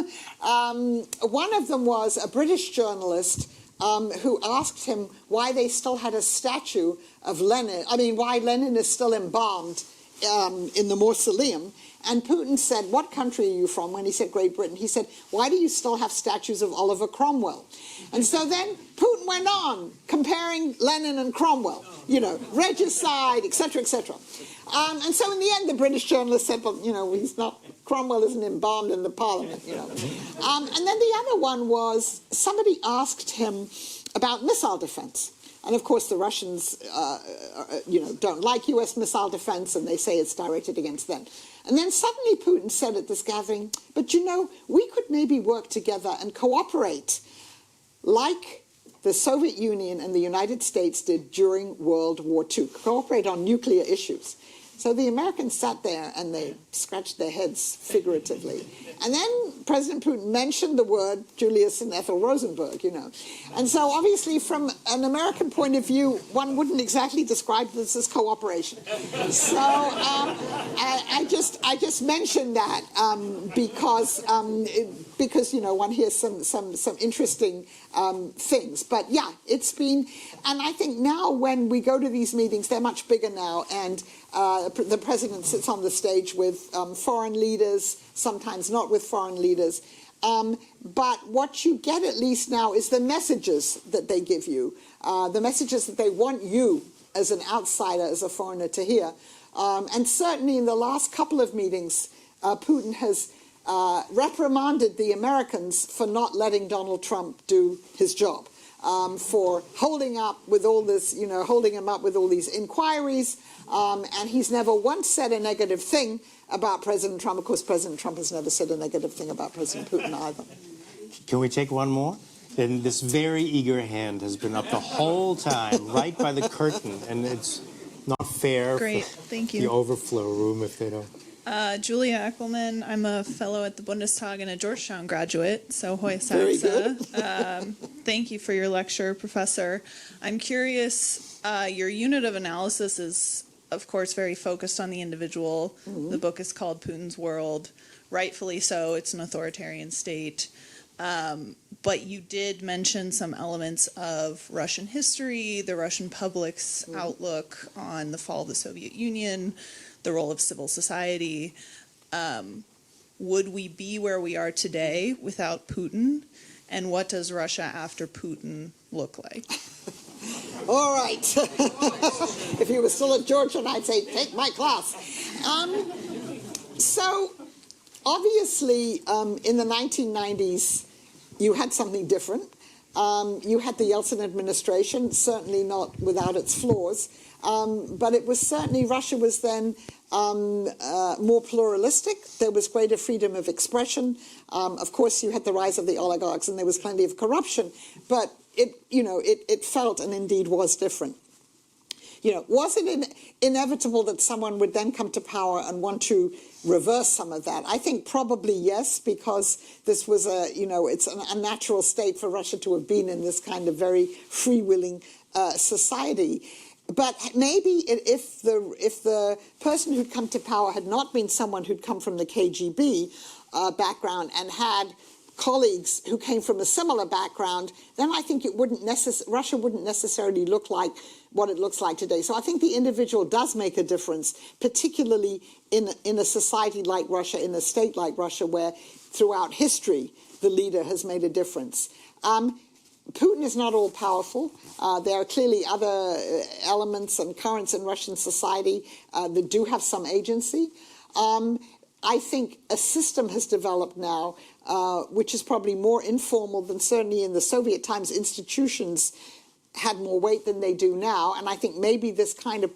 One of them was a British journalist who asked him why they still had a statue of Lenin, why Lenin is still embalmed in the mausoleum. And Putin said, "What country are you from?" When he said Great Britain, he said, "Why do you still have statues of Oliver Cromwell?" And so then Putin went on comparing Lenin and Cromwell, regicide, etc., etc. And so in the end, the British journalist said, "Well, Cromwell isn't embalmed in the parliament, And then the other one was somebody asked him about missile defense. And of course, the Russians, don't like U.S. missile defense, and they say it's directed against them. And then suddenly Putin said at this gathering, "But we could maybe work together and cooperate like the Soviet Union and the United States did during World War II, cooperate on nuclear issues." So the Americans sat there and they scratched their heads figuratively. And then President Putin mentioned the word Julius and Ethel Rosenberg, And so obviously from an American point of view, one wouldn't exactly describe this as cooperation. So I just mentioned that because one hears some interesting things. But yeah, it's been, and I think now when we go to these meetings, they're much bigger now, and the president sits on the stage with foreign leaders, sometimes not with foreign leaders. But what you get at least now is the messages that they give you, the messages that they want you as an outsider, as a foreigner, to hear. And certainly in the last couple of meetings, Putin has reprimanded the Americans for not letting Donald Trump do his job, for holding up with all this, holding him up with all these inquiries. And he's never once said a negative thing about President Trump. Of course, President Trump has never said a negative thing about President Putin either. Can we take one more? And this very eager hand has been up the whole time, right by the curtain, and it's not fair. Great, for thank you. The overflow room if they don't. Julia Eckelman, I'm a fellow at the Bundestag and a Georgetown graduate, so hoi Very good. Thank you for your lecture, Professor. I'm curious, your unit of analysis is, of course, very focused on the individual. Mm-hmm. The book is called Putin's World. Rightfully so, it's an authoritarian state. but you did mention some elements of Russian history, the Russian public's outlook on the fall of the Soviet Union, the role of civil society. Would we be where we are today without Putin? And what does Russia after Putin look like? All right. If you were still at Georgia, I'd say, take my class. So, obviously, in the 1990s, you had something different. You had the Yeltsin administration, certainly not without its flaws, but it was certainly, Russia was then more pluralistic. There was greater freedom of expression. Of course, you had the rise of the oligarchs, and there was plenty of corruption, but it felt and indeed was different. Was it inevitable that someone would then come to power and want to reverse some of that? I think probably yes, because this was it's a natural state for Russia to have been in this kind of very freewheeling society. But maybe if the person who'd come to power had not been someone who'd come from the KGB background and had colleagues who came from a similar background, then I think Russia wouldn't necessarily look like what it looks like today. So I think the individual does make a difference, particularly in a society like Russia, in a state like Russia, where throughout history the leader has made a difference. Putin is not all powerful. There are clearly other elements and currents in Russian society that do have some agency. I think a system has developed now which is probably more informal than certainly in the Soviet times. Institutions had more weight than they do now, and I think maybe this kind of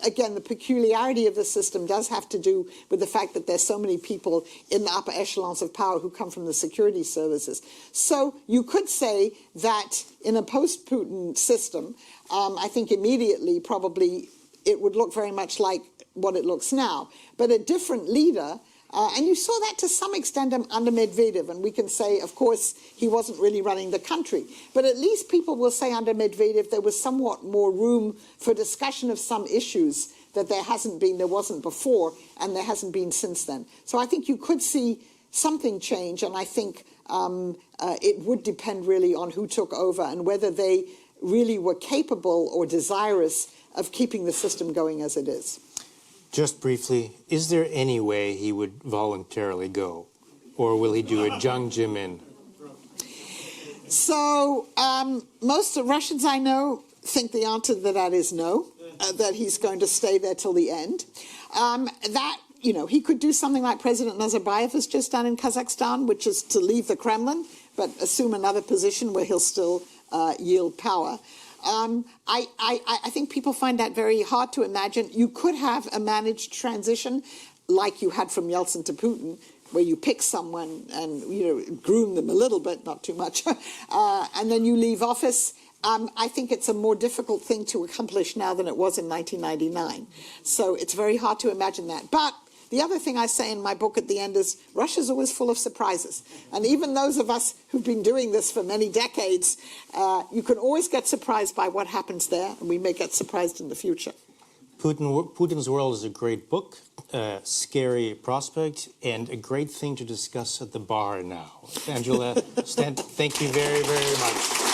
again, the peculiarity of the system does have to do with the fact that there's so many people in the upper echelons of power who come from the security services. So you could say that in a post-Putin system, I think immediately probably it would look very much like what it looks now. But a different leader, and you saw that to some extent under Medvedev, and we can say, of course, he wasn't really running the country. But at least people will say under Medvedev there was somewhat more room for discussion of some issues that there wasn't before, and there hasn't been since then. So I think you could see something change, and I think it would depend really on who took over and whether they really were capable or desirous of keeping the system going as it is. Just briefly, is there any way he would voluntarily go? Or will he do a Jiang Zemin? So most of Russians I know think the answer to that is no, that he's going to stay there till the end. He could do something like President Nazarbayev has just done in Kazakhstan, which is to leave the Kremlin, but assume another position where he'll still yield power. I think people find that very hard to imagine. You could have a managed transition like you had from Yeltsin to Putin, where you pick someone and groom them a little bit, not too much, and then you leave office. I think it's a more difficult thing to accomplish now than it was in 1999. So it's very hard to imagine that. But the other thing I say in my book at the end is Russia's always full of surprises. And even those of us who've been doing this for many decades, you can always get surprised by what happens there, and we may get surprised in the future. Putin's World is a great book, a scary prospect, and a great thing to discuss at the bar now. Angela Stent, thank you very, very much.